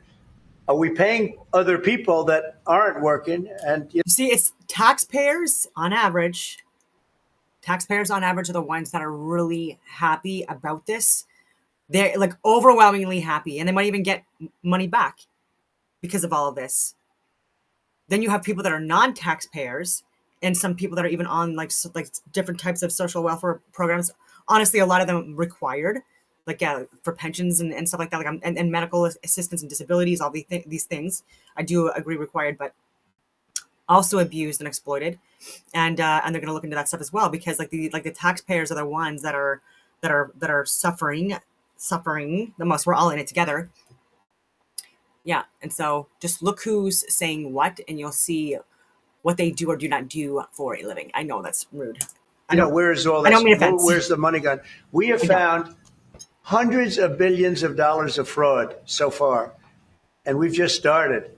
Are we paying other people that aren't working? And you see, it's taxpayers on average. Taxpayers on average are the ones that are really happy about this. They're like overwhelmingly happy, and they might even get money back because of all of this. Then you have people that are non-taxpayers, and some people that are even on like different types of social welfare programs. Honestly, a lot of them required, like for pensions and stuff like that, like and medical assistance and disabilities, all these things. I do agree required, but also abused and exploited, and they're going to look into that stuff as well, because like the taxpayers are the ones that are suffering the most. We're all in it together. Yeah, and so just look who's saying what, and you'll see what they do or do not do for a living. I know that's rude. Where's all that? Where's the money gone? We have found hundreds of billions of dollars of fraud so far, and we've just started.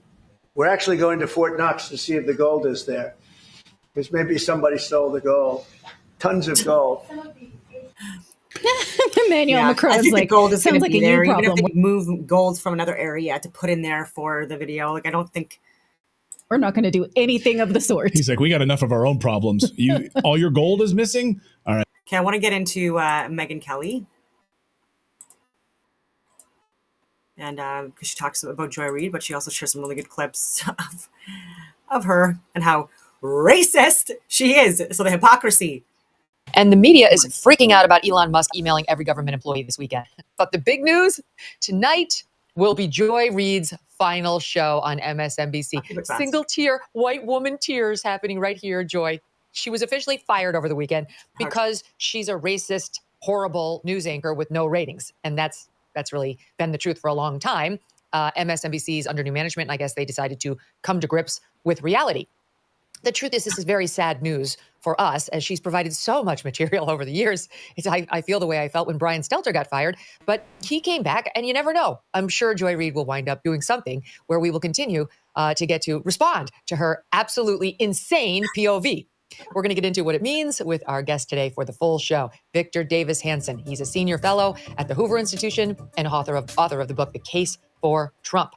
We're actually going to Fort Knox to see if the gold is there, because maybe somebody stole the gold. Tons of gold. Emmanuel Macron's like, gold is sounds like a there, you problem. Even if they move gold from another area to put in there for the video, like I don't think we're not going to do anything of the sort. He's like, we got enough of our own problems. All your gold is missing. All right. Okay, I want to get into Megyn Kelly, and because she talks about Joy Reid, but she also shares some really good clips of her and how racist she is. So the hypocrisy. And the media is freaking out about Elon Musk emailing every government employee this weekend. But the big news tonight will be Joy Reid's final show on MSNBC. Single tear, white woman tears happening right here, Joy. She was officially fired over the weekend because she's a racist, horrible news anchor with no ratings. And that's really been the truth for a long time. MSNBC is under new management, and I guess they decided to come to grips with reality. The truth is, this is very sad news for us, as she's provided so much material over the years. I feel the way I felt when Brian Stelter got fired, but he came back, and you never know. I'm sure Joy Reid will wind up doing something where we will continue to get to respond to her absolutely insane POV. We're going to get into what it means with our guest today for the full show, Victor Davis Hanson. He's a senior fellow at the Hoover Institution and author of the book, The Case for Trump.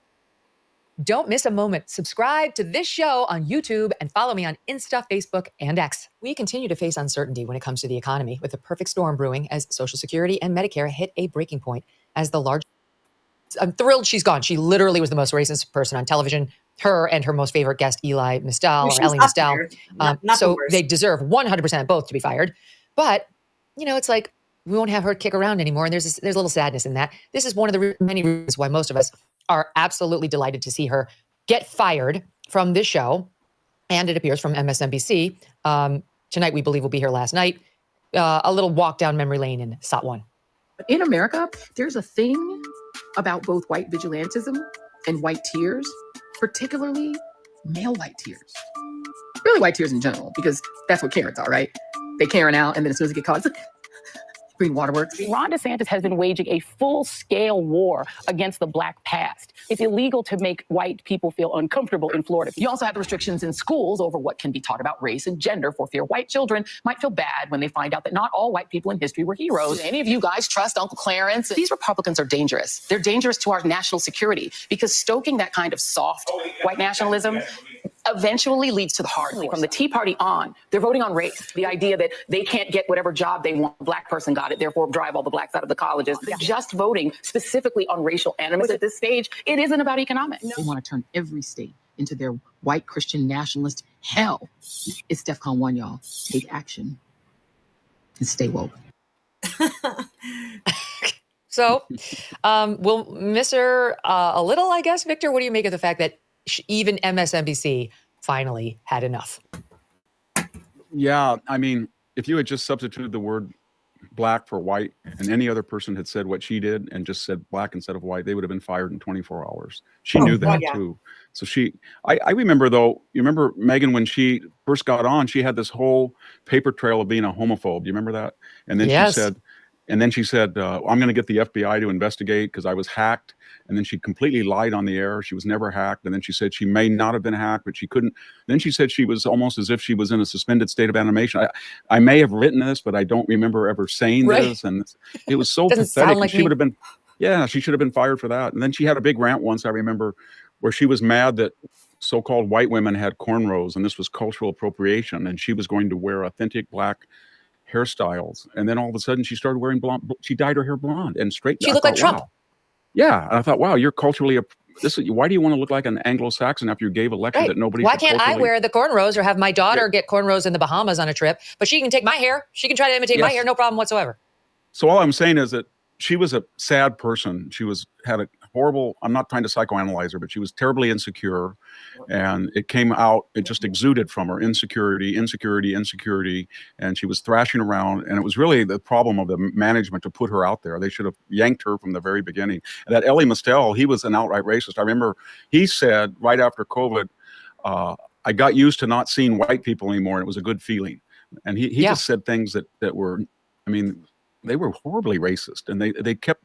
Don't miss a moment. Subscribe to this show on YouTube and follow me on Insta, Facebook, and X. We continue to face uncertainty when it comes to the economy, with a perfect storm brewing as Social Security and Medicare hit a breaking point as the large. I'm thrilled she's gone. She literally was the most racist person on television. Her and her most favorite guest, Eli Mistel, or Ellie Mistel. So they deserve 100% both to be fired. But, it's like we won't have her kick around anymore. And there's a little sadness in that. This is one of the many reasons why most of us are absolutely delighted to see her get fired from this show. And it appears from MSNBC. Tonight, we believe, will be here last night. A little walk down memory lane in SOT 1. In America, there's a thing about both white vigilantism and white tears, particularly male white tears. Really white tears in general, because that's what Karens are, right? They Karen out, and then as soon as they get caught, it's like, Green Waterworks. Ron DeSantis has been waging a full-scale war against the Black past. It's illegal to make white people feel uncomfortable in Florida. You also have the restrictions in schools over what can be taught about race and gender for fear white children might feel bad when they find out that not all white people in history were heroes. Do any of you guys trust Uncle Clarence? These Republicans are dangerous. They're dangerous to our national security because stoking that kind of soft white nationalism eventually leads to the hard. From the Tea Party on, they're voting on race. The idea that they can't get whatever job they want, a Black person got it, therefore drive all the Blacks out of the colleges. They're just voting specifically on racial animus at this stage. It isn't about economics. They want to turn every state into their white Christian nationalist hell. It's DEFCON 1, y'all. Take action and stay woke. So we'll miss her a little, I guess. Victor, what do you make of the fact that even MSNBC finally had enough? Yeah, I mean, if you had just substituted the word Black for white and any other person had said what she did and just said Black instead of white, they would have been fired in 24 hours. She knew that too. So I remember though, you remember Megan, when she first got on, she had this whole paper trail of being a homophobe. You remember that? And then she said, I'm going to get the FBI to investigate because I was hacked. And then she completely lied on the air. She was never hacked. And then she said she may not have been hacked, but she couldn't. Then she said she was almost as if she was in a suspended state of animation. I may have written this, but I don't remember ever saying this. And it was so pathetic. Like she would have been, she should have been fired for that. And then she had a big rant once, I remember, where she was mad that so-called white women had cornrows and this was cultural appropriation. And she was going to wear authentic Black hairstyles. And then all of a sudden she started wearing blonde. She dyed her hair blonde and straight. She looked like Trump. Wow. Yeah. And I thought, wow, you're culturally, why do you want to look like an Anglo-Saxon after you gave a lecture that nobody Why can't I wear the cornrows or have my daughter get cornrows in the Bahamas on a trip? But she can take my hair. She can try to imitate my hair. No problem whatsoever. So all I'm saying is that she was a sad person. She had a horrible, I'm not trying to psychoanalyze her, but she was terribly insecure. And it came out, it just exuded from her, insecurity. And she was thrashing around. And it was really the problem of the management to put her out there. They should have yanked her from the very beginning. And that Elie Mystal, he was an outright racist. I remember he said right after COVID, I got used to not seeing white people anymore. And it was a good feeling. And he just said things that were, I mean, they were horribly racist. And they kept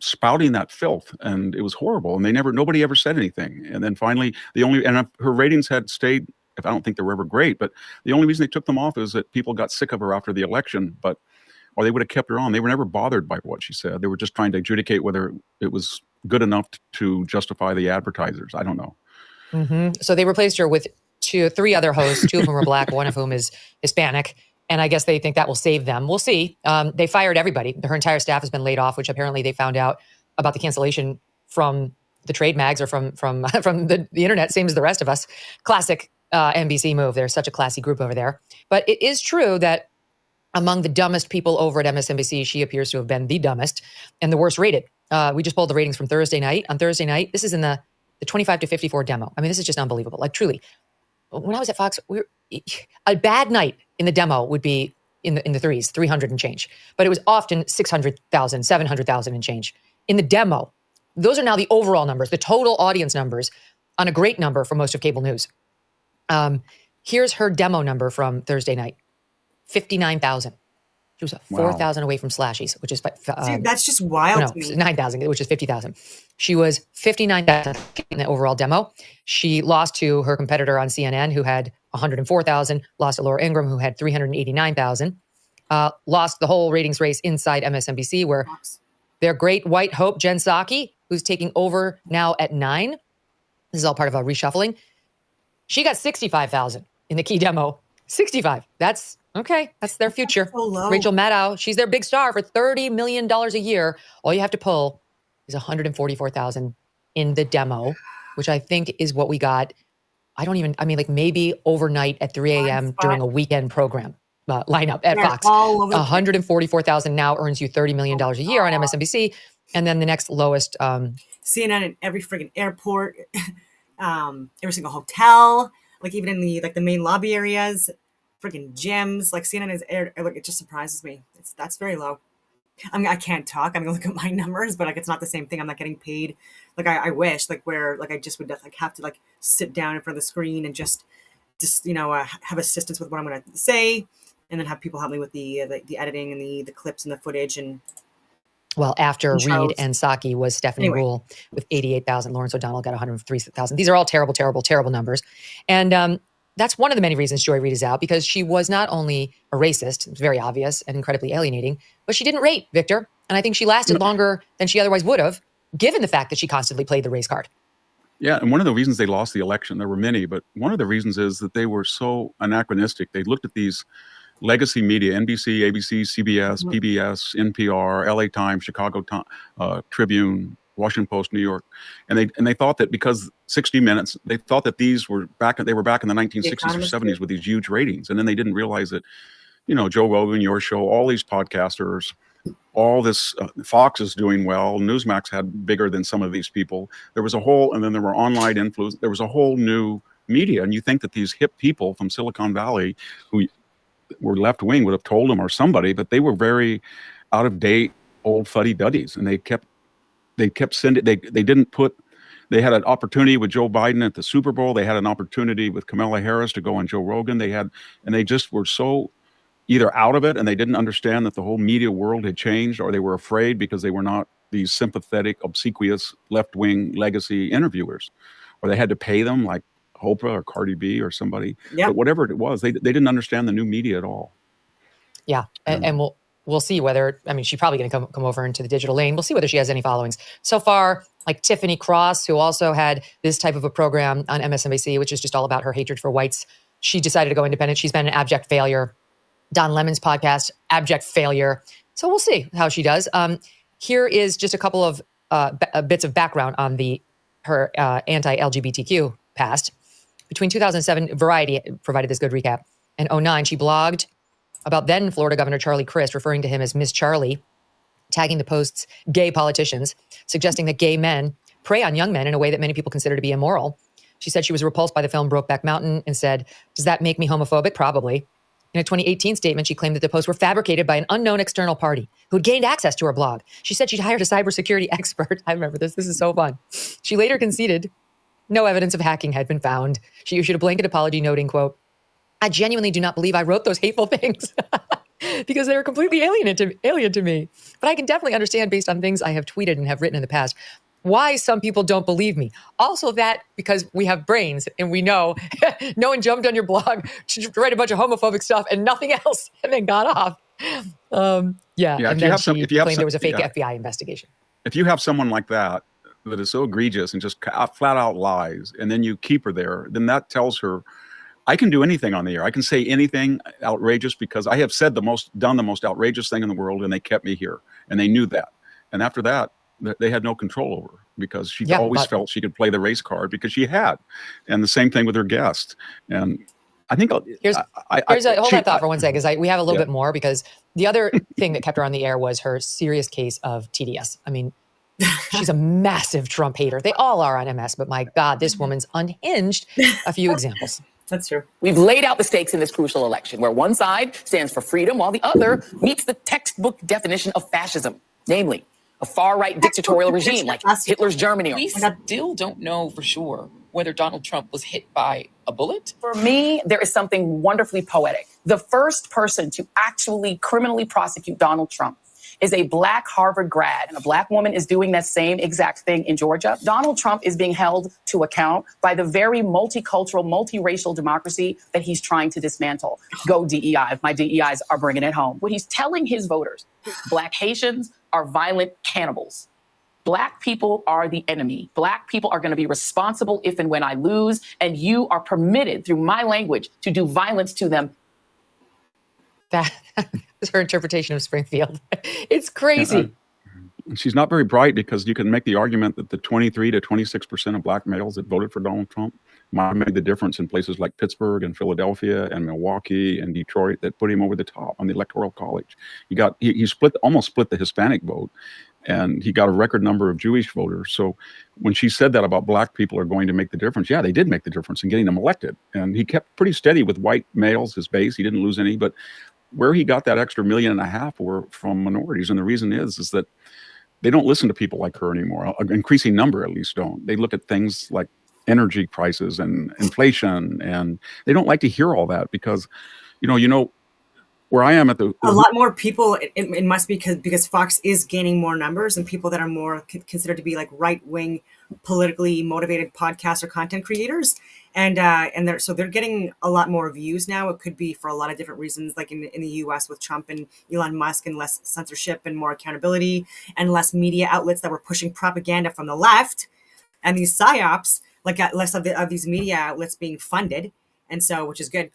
spouting that filth, and it was horrible. And nobody ever said anything. And then finally, her ratings had stayed. I don't think they were ever great, but the only reason they took them off is that people got sick of her after the election. Or they would have kept her on. They were never bothered by what she said. They were just trying to adjudicate whether it was good enough to justify the advertisers. I don't know. Mm-hmm. So they replaced her with three other hosts, two of whom are Black, one of whom is Hispanic. And I guess they think that will save them. We'll see. They fired everybody. Her entire staff has been laid off, which apparently they found out about the cancellation from the trade mags or from the internet, same as the rest of us. Classic NBC move. They're such a classy group over there. But it is true that among the dumbest people over at MSNBC, she appears to have been the dumbest and the worst rated. We just pulled the ratings from Thursday night. On Thursday night, this is in the 25 to 54 demo. I mean, this is just unbelievable. Like, truly. When I was at Fox, a bad night in the demo would be in the threes, 300 and change. But it was often 600,000, 700,000 and change. In the demo, those are now the overall numbers, the total audience numbers on a great number for most of cable news. Here's her demo number from Thursday night, 59,000. She was 4,000 away from Slashies, which is... See, that's just wild to me. 9,000, which is 50,000. She was 59,000 in the overall demo. She lost to her competitor on CNN, who had 104,000, lost to Laura Ingraham, who had 389,000. Lost the whole ratings race inside MSNBC, where their great white hope, Jen Psaki, who's taking over now at 9. This is all part of a reshuffling. She got 65,000 in the key demo. 65. That's okay. That's their future. So Rachel Maddow, she's their big star for $30 million a year. All you have to pull is 144,000 in the demo, which I think is what we got. Like maybe overnight at 3 a.m. during a weekend program lineup at Fox. 144,000 now earns you $30 million a year on MSNBC. And then the next lowest. CNN in every friggin' airport, every single hotel, like even in the main lobby areas, friggin' gyms, like CNN is aired. Like, it just surprises me. That's very low. I mean, I can't talk. I'm gonna look at my numbers, but like it's not the same thing. I'm not getting paid. Like I wish, like where like I just would like have to like sit down in front of the screen and just have assistance with what I'm gonna say, and then have people help me with the editing and the clips and the footage and. Well, after And Reid shows. and Psaki was Stephanie Anyway. Rule with 88,000. Lawrence O'Donnell got 103,000. These are all terrible, terrible, terrible numbers. And that's one of the many reasons Joy Reid is out, because she was not only a racist, it's very obvious and incredibly alienating, but she didn't rate, Victor. And I think she lasted longer than she otherwise would have, given the fact that she constantly played the race card. Yeah, and one of the reasons they lost the election, there were many, but one of the reasons is that they were so anachronistic. They looked at these legacy media, NBC, ABC, CBS, PBS, NPR, LA Times, Chicago Tribune, Washington Post, New York, and they thought that because 60 Minutes, they thought that these were back in the 1960s or 70s with these huge ratings, and then they didn't realize that, Joe Rogan, your show, all these podcasters, all this Fox is doing well. Newsmax had bigger than some of these people. There was a whole, and then there were online influence. There was a whole new media, and you think that these hip people from Silicon Valley who were left wing would have told them, or somebody, but they were very out of date, old fuddy duddies, and they kept sending. They had an opportunity with Joe Biden at the Super Bowl. They had an opportunity with Kamala Harris to go on Joe Rogan. And they just were so either out of it and they didn't understand that the whole media world had changed, or they were afraid because they were not these sympathetic, obsequious left wing legacy interviewers, or they had to pay them like Oprah or Cardi B or somebody. Yeah. But whatever it was, they didn't understand the new media at all. Yeah, and we'll see whether, I mean, she's probably going to come over into the digital lane. We'll see whether she has any followings. So far, like Tiffany Cross, who also had this type of a program on MSNBC, which is just all about her hatred for whites, she decided to go independent. She's been an abject failure. Don Lemon's podcast, abject failure. So we'll see how she does. Here is just a couple of bits of background on her anti-LGBTQ past. Between 2007, Variety provided this good recap, and 2009, she blogged about then Florida Governor Charlie Crist, referring to him as Miss Charlie, tagging the post's gay politicians, suggesting that gay men prey on young men in a way that many people consider to be immoral. She said she was repulsed by the film Brokeback Mountain and said, "Does that make me homophobic? Probably." In a 2018 statement, she claimed that the posts were fabricated by an unknown external party who had gained access to her blog. She said she'd hired a cybersecurity expert. I remember this. This is so fun. She later conceded no evidence of hacking had been found. She issued a blanket apology noting, quote, "I genuinely do not believe I wrote those hateful things because they were completely alien to me. But I can definitely understand, based on things I have tweeted and have written in the past, why some people don't believe me. Also that because we have brains and we know no one jumped on your blog to write a bunch of homophobic stuff and nothing else and then got off." And then she claimed there was a fake FBI investigation. If you have someone like that is so egregious and just flat out lies, and then you keep her there, then that tells her, I can do anything on the air. I can say anything outrageous because I have said done the most outrageous thing in the world, and they kept me here, and they knew that. And after that, they had no control over her because she always felt she could play the race card because she had. And the same thing with her guest. And I think hold that thought for one second, because we have a little bit more, because the other thing that kept her on the air was her serious case of TDS. I mean, she's a massive Trump hater. They all are on MS, but my God, this woman's unhinged. A few examples. That's true. We've laid out the stakes in this crucial election, where one side stands for freedom while the other meets the textbook definition of fascism, namely a far-right dictatorial regime like Hitler's Germany. We still don't know for sure whether Donald Trump was hit by a bullet. For me, there is something wonderfully poetic. The first person to actually criminally prosecute Donald Trump is a Black Harvard grad, and a Black woman is doing that same exact thing in Georgia. Donald Trump is being held to account by the very multicultural, multiracial democracy that he's trying to dismantle. Go DEI. My DEIs are bringing it home. What he's telling his voters, Black Haitians are violent cannibals. Black people are the enemy. Black people are going to be responsible if and when I lose, and you are permitted through my language to do violence to them. That is her interpretation of Springfield. It's crazy. She's not very bright, because you can make the argument that the 23 to 26% of Black males that voted for Donald Trump might have made the difference in places like Pittsburgh and Philadelphia and Milwaukee and Detroit that put him over the top on the Electoral College. He almost split the Hispanic vote, and he got a record number of Jewish voters. So when she said that about Black people are going to make the difference, yeah, they did make the difference in getting them elected. And he kept pretty steady with white males, his base. He didn't lose any, but where he got that extra $1.5 million were from minorities. And the reason is that they don't listen to people like her anymore. An increasing number at least don't. They look at things like energy prices and inflation, and they don't like to hear all that because, where I am at a lot more people, it must be because Fox is gaining more numbers and people that are more considered to be like right-wing, politically motivated podcasts or content creators. And they're getting a lot more views now. It could be for a lot of different reasons, like in the US with Trump and Elon Musk, and less censorship and more accountability and less media outlets that were pushing propaganda from the left, and these psyops, like less of these media outlets being funded. And so, which is good.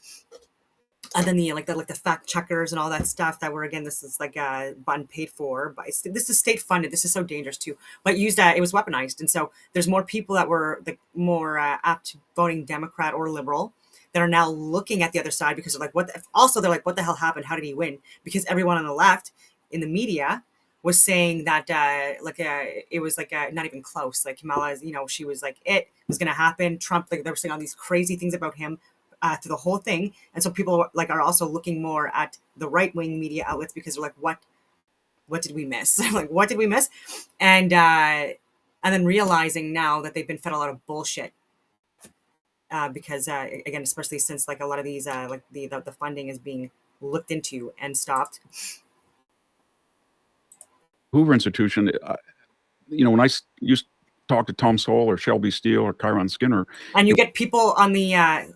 And then the fact checkers and all that stuff that were, again, this is like unpaid for, but this is state funded. This is so dangerous too, but it was weaponized. And so there's more people that were more apt to voting Democrat or liberal that are now looking at the other side because they're like, they're like, what the hell happened? How did he win? Because everyone on the left in the media was saying that it was not even close. Like Kamala, she was like, it was going to happen. Trump, they were saying all these crazy things about him through the whole thing. And so people are also looking more at the right-wing media outlets because they're like, what did we miss? Like, what did we miss? And then realizing now that they've been fed a lot of bullshit because again, especially since a lot of these the funding is being looked into and stopped. Hoover Institution, when I used to talk to Tom Sowell or Shelby Steele or Kyron Skinner, and you get people on the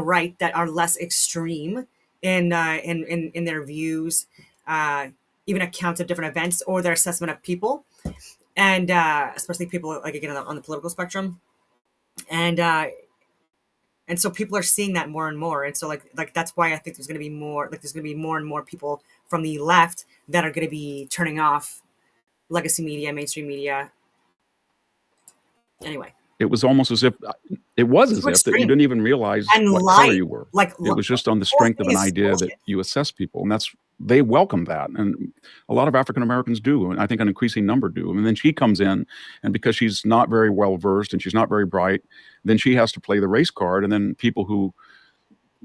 right that are less extreme in their views, even accounts of different events or their assessment of people, and especially people again on the political spectrum, and so people are seeing that more and more, and so like that's why I think there's going to be more and more people from the left that are going to be turning off legacy media, mainstream media. Anyway. It was almost as if that you didn't even realize what color you were. It was just on the strength of an idea that you assess people, and they welcome that, and a lot of African Americans do, and I think an increasing number do. And then she comes in, and because she's not very well versed and she's not very bright, then she has to play the race card, and then people who,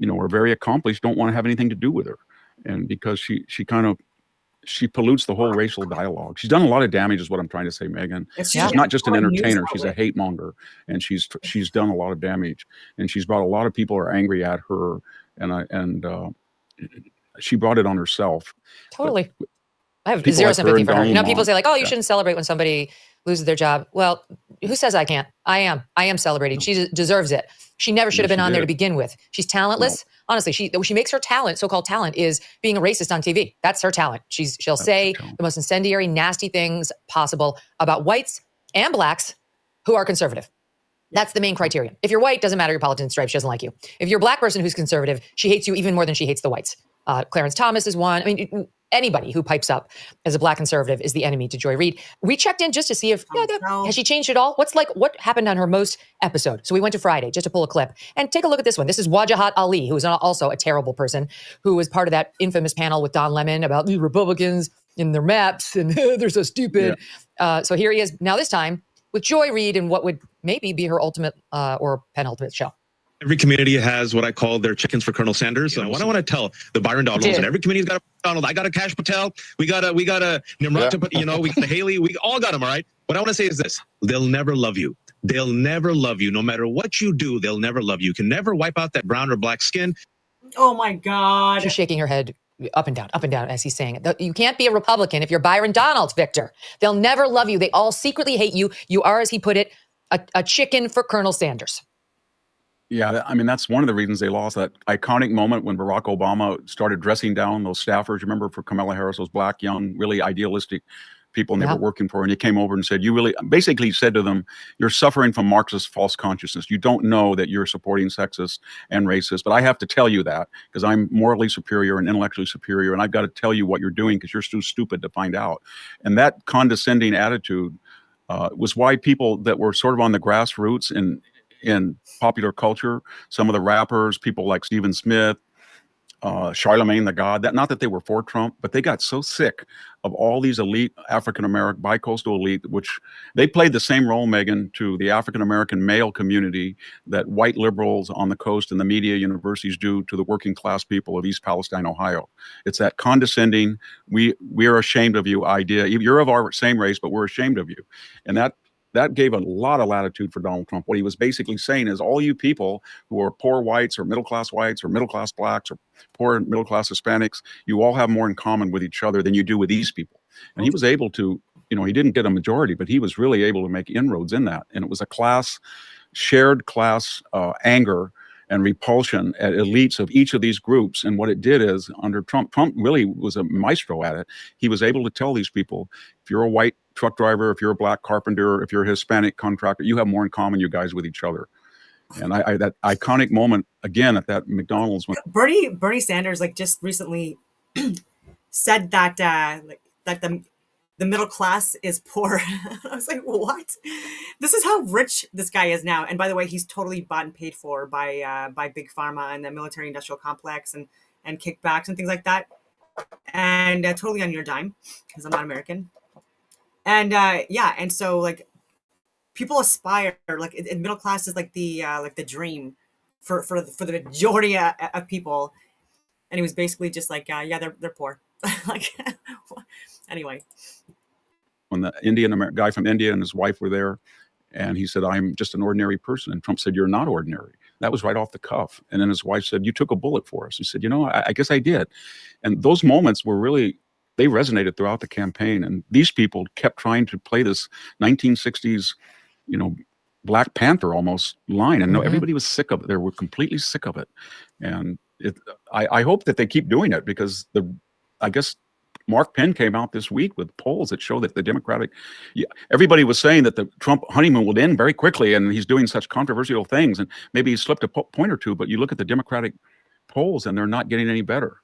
are very accomplished don't want to have anything to do with her, and because she pollutes the whole racial dialogue. She's done a lot of damage, is what I'm trying to say, Megan. She's not just an entertainer; she's a hate monger, and she's done a lot of damage. And she's brought a lot of people who are angry at her, and she brought it on herself. Totally, I have zero sympathy for her. People say you shouldn't celebrate when somebody loses their job. Well, who says I can't? I am celebrating. She deserves it. She never should have been on there to begin with. She's talentless. No. Honestly, she makes her talent, so-called talent, is being a racist on TV. That's her talent. She'll say the most incendiary, nasty things possible about whites and blacks who are conservative. That's the main criterion. If you're white, doesn't matter your politics stripe, she doesn't like you. If you're a black person who's conservative, she hates you even more than she hates the whites. Clarence Thomas is one. I mean, anybody who pipes up as a black conservative is the enemy to Joy Reid. We checked in just to see if has she changed at all? What happened on her most episode? So we went to Friday just to pull a clip and take a look at this one. This is Wajahat Ali, who is also a terrible person, who was part of that infamous panel with Don Lemon about the Republicans and their maps and they're so stupid. Yeah. So here he is now, this time with Joy Reid and what would maybe be her ultimate or penultimate show. Every community has what I call their chickens for Colonel Sanders. So what I want to tell the Byron Donalds, and every community's got a Donald. I got a Kash Patel. We got a Nimrata, we got a Haley. We all got them, all right? What I want to say is this. They'll never love you. They'll never love you. No matter what you do, they'll never love you. You can never wipe out that brown or black skin. Oh, my God. She's shaking her head up and down as he's saying it. You can't be a Republican if you're Byron Donalds, Victor. They'll never love you. They all secretly hate you. You are, as he put it, a chicken for Colonel Sanders. Yeah, I mean, that's one of the reasons they lost, that iconic moment when Barack Obama started dressing down those staffers. Remember, for Kamala Harris, those black, young, really idealistic people, and they were working for her. And he came over and said, basically said to them, you're suffering from Marxist false consciousness. You don't know that you're supporting sexist and racist, but I have to tell you that because I'm morally superior and intellectually superior. And I've got to tell you what you're doing because you're too stupid to find out. And that condescending attitude was why people that were sort of on the grassroots in popular culture, some of the rappers, people like Stephen Smith, Charlemagne the God. That not that they were for Trump, but they got so sick of all these elite African American bicoastal elite, which they played the same role, Megan, to the African American male community that white liberals on the coast and the media universities do to the working class people of East Palestine, Ohio. It's that condescending, we are ashamed of you idea. You're of our same race, but we're ashamed of you, and that gave a lot of latitude for Donald Trump. What he was basically saying is all you people who are poor whites or middle-class blacks or poor middle-class Hispanics, you all have more in common with each other than you do with these people. And he was able to, he didn't get a majority, but he was really able to make inroads in that. And it was a shared class anger and repulsion at elites of each of these groups. And what it did is, under Trump really was a maestro at it. He was able to tell these people, if you're a white truck driver, if you're a black carpenter, if you're a Hispanic contractor, you have more in common, you guys, with each other. And I that iconic moment again at that McDonald's when Bernie Sanders just recently said that that the middle class is poor. I was like, what? This is how rich this guy is now. And by the way, he's totally bought and paid for by Big Pharma and the military industrial complex and kickbacks and things like that. And totally on your dime, because I'm not American. And and so people aspire, in middle class is the dream for the majority of people. And he was basically just they're poor. Anyway. When the Indian guy from India and his wife were there, and he said, I'm just an ordinary person. And Trump said, you're not ordinary. That was right off the cuff. And then his wife said, you took a bullet for us. He said, I guess I did. And those moments were really, they resonated throughout the campaign. And these people kept trying to play this 1960s, Black Panther almost line. And everybody was sick of it. They were completely sick of it. And I hope that they keep doing it, because I guess Mark Penn came out this week with polls that show that the Democratic, everybody was saying that the Trump honeymoon would end very quickly, and he's doing such controversial things, and maybe he slipped a point or two, but you look at the Democratic polls and they're not getting any better.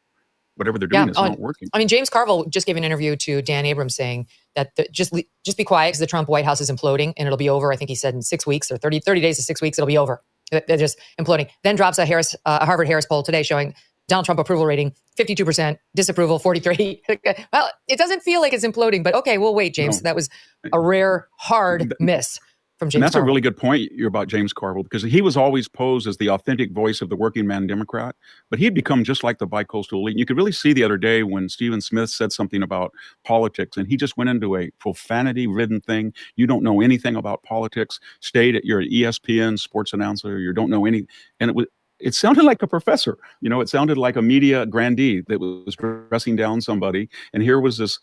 Whatever they're doing is not working. I mean, James Carville just gave an interview to Dan Abrams saying that just be quiet, because the Trump White House is imploding and it'll be over. I think he said in 6 weeks or 30 days to 6 weeks, it'll be over. They're just imploding. Then drops a Harvard Harris poll today showing Donald Trump approval rating 52%, disapproval 43%. Well, it doesn't feel like it's imploding, but okay, we'll wait, James. No. That was a rare, hard miss from James. And that's Carville. A really good point you're about James Carville, because he was always posed as the authentic voice of the working man Democrat, but he'd become just like the bicoastal elite. You could really see the other day when Stephen Smith said something about politics, and he just went into a profanity-ridden thing. You don't know anything about politics. You're an ESPN sports announcer. You don't know any, and it sounded like a professor. It sounded like a media grandee that was dressing down somebody. And here was this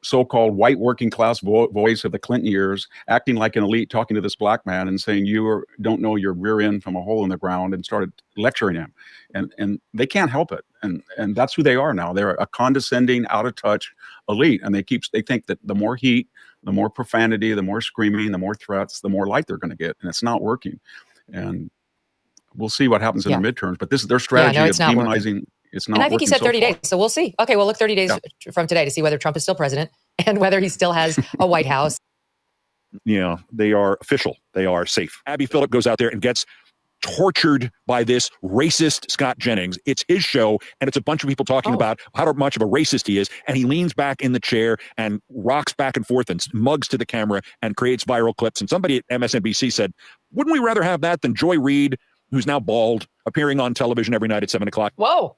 so-called white working class voice of the Clinton years acting like an elite, talking to this black man and saying, don't know your rear end from a hole in the ground, and started lecturing him. And they can't help it. And that's who they are now. They're a condescending, out of touch elite. And they think that the more heat, the more profanity, the more screaming, the more threats, the more light they're going to get. And it's not working. And we'll see what happens in the midterms, but this is their strategy of demonizing. It's not. And I think he said 30 days, so we'll see. Okay, we'll look 30 days from today to see whether Trump is still president and whether he still has a White House. They are official. They are safe. Abby Phillip goes out there and gets tortured by this racist Scott Jennings. It's his show, and it's a bunch of people talking about how much of a racist he is, and he leans back in the chair and rocks back and forth and mugs to the camera and creates viral clips. And somebody at MSNBC said, wouldn't we rather have that than Joy Reid, who's now bald, appearing on television every night at 7 o'clock? Whoa.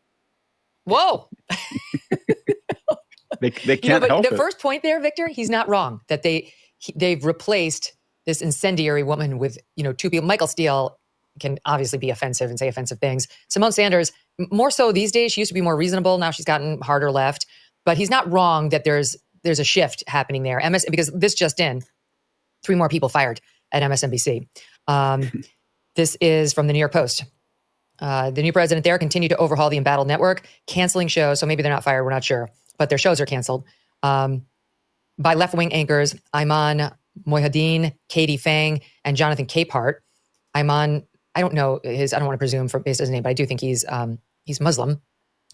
They can't help it. The first point there, Victor, he's not wrong that they've replaced this incendiary woman with, two people. Michael Steele can obviously be offensive and say offensive things. Simone Sanders, more so these days, she used to be more reasonable. Now she's gotten harder left. But he's not wrong that there's a shift happening there. Because this just in, 3 more people fired at MSNBC. This is from the New York Post. The new president there continued to overhaul the embattled network, canceling shows. So maybe they're not fired. We're not sure. But their shows are canceled by left-wing anchors Ayman Mohyeldin, Katie Fang, and Jonathan Capehart. Ayman, I don't know I don't want to presume based on his name, but I do think he's Muslim.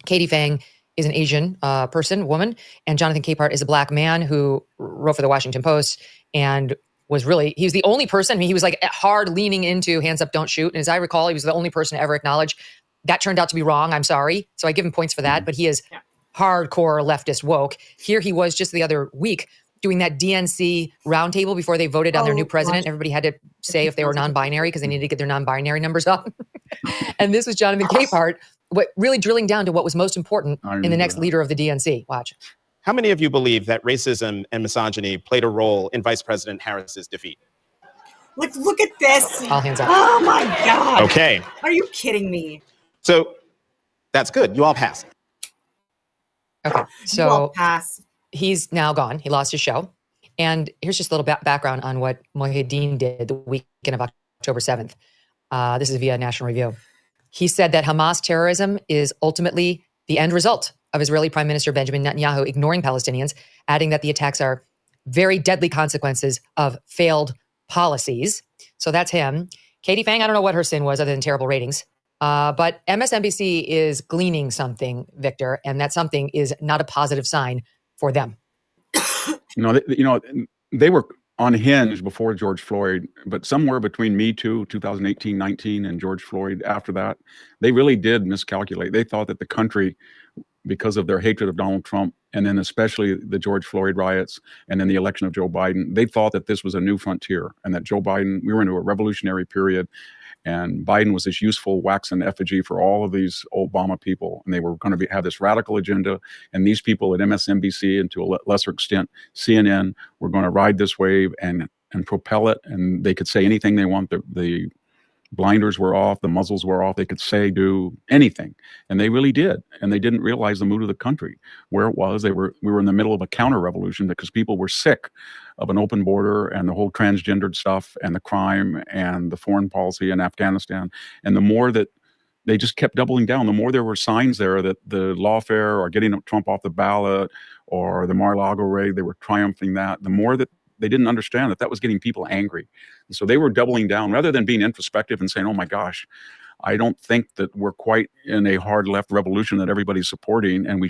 Katie Fang is an Asian woman, and Jonathan Capehart is a black man who wrote for the Washington Post and he was the only person, he was hard leaning into hands up, don't shoot. And as I recall, he was the only person to ever acknowledge That turned out to be wrong. I'm sorry. So I give him points for that. But he is hardcore leftist woke. Here he was just the other week doing that DNC roundtable before they voted on their new president. Everybody had to say if they were non-binary because they needed to get their non-binary numbers up. And this was Jonathan Capehart, really drilling down to what was most important in the next leader of the DNC. Watch. How many of you believe that racism and misogyny played a role in Vice President Harris's defeat? Look at this. All hands up. Oh my God. Okay. Are you kidding me? So that's good. You all passed. Okay. So You all pass. he's now gone. He lost his show. And here's just a little background on what Mohyeddin did the weekend of October 7th. This is via National Review. He said that Hamas terrorism is ultimately the end result of Israeli Prime Minister Benjamin Netanyahu ignoring Palestinians, adding that the attacks are very deadly consequences of failed policies. So that's him. Katie Fang, I don't know what her sin was other than terrible ratings. But MSNBC is gleaning something, Victor, and that something is not a positive sign for them. They were unhinged before George Floyd, but somewhere between Me Too, 2018-19, and George Floyd after that, they really did miscalculate. They thought that the country, because of their hatred of Donald Trump, and then especially the George Floyd riots, and then the election of Joe Biden, they thought that this was a new frontier, and that Joe Biden, we were into a revolutionary period, and Biden was this useful waxen effigy for all of these Obama people, and they were going to have this radical agenda, and these people at MSNBC, and to a lesser extent CNN, were going to ride this wave and propel it, and they could say anything they want. The blinders were off, the muzzles were off, they could say, do anything, and they really did, and they didn't realize the mood of the country, where it was. We were in the middle of a counter-revolution because people were sick of an open border and the whole transgendered stuff and the crime and the foreign policy in Afghanistan. And the more that they just kept doubling down, the more there were signs there that the lawfare or getting Trump off the ballot or the Mar-a-Lago raid, they were triumphing that, the more that they didn't understand that was getting people angry. And so they were doubling down rather than being introspective and saying, oh my gosh, I don't think that we're quite in a hard left revolution that everybody's supporting, and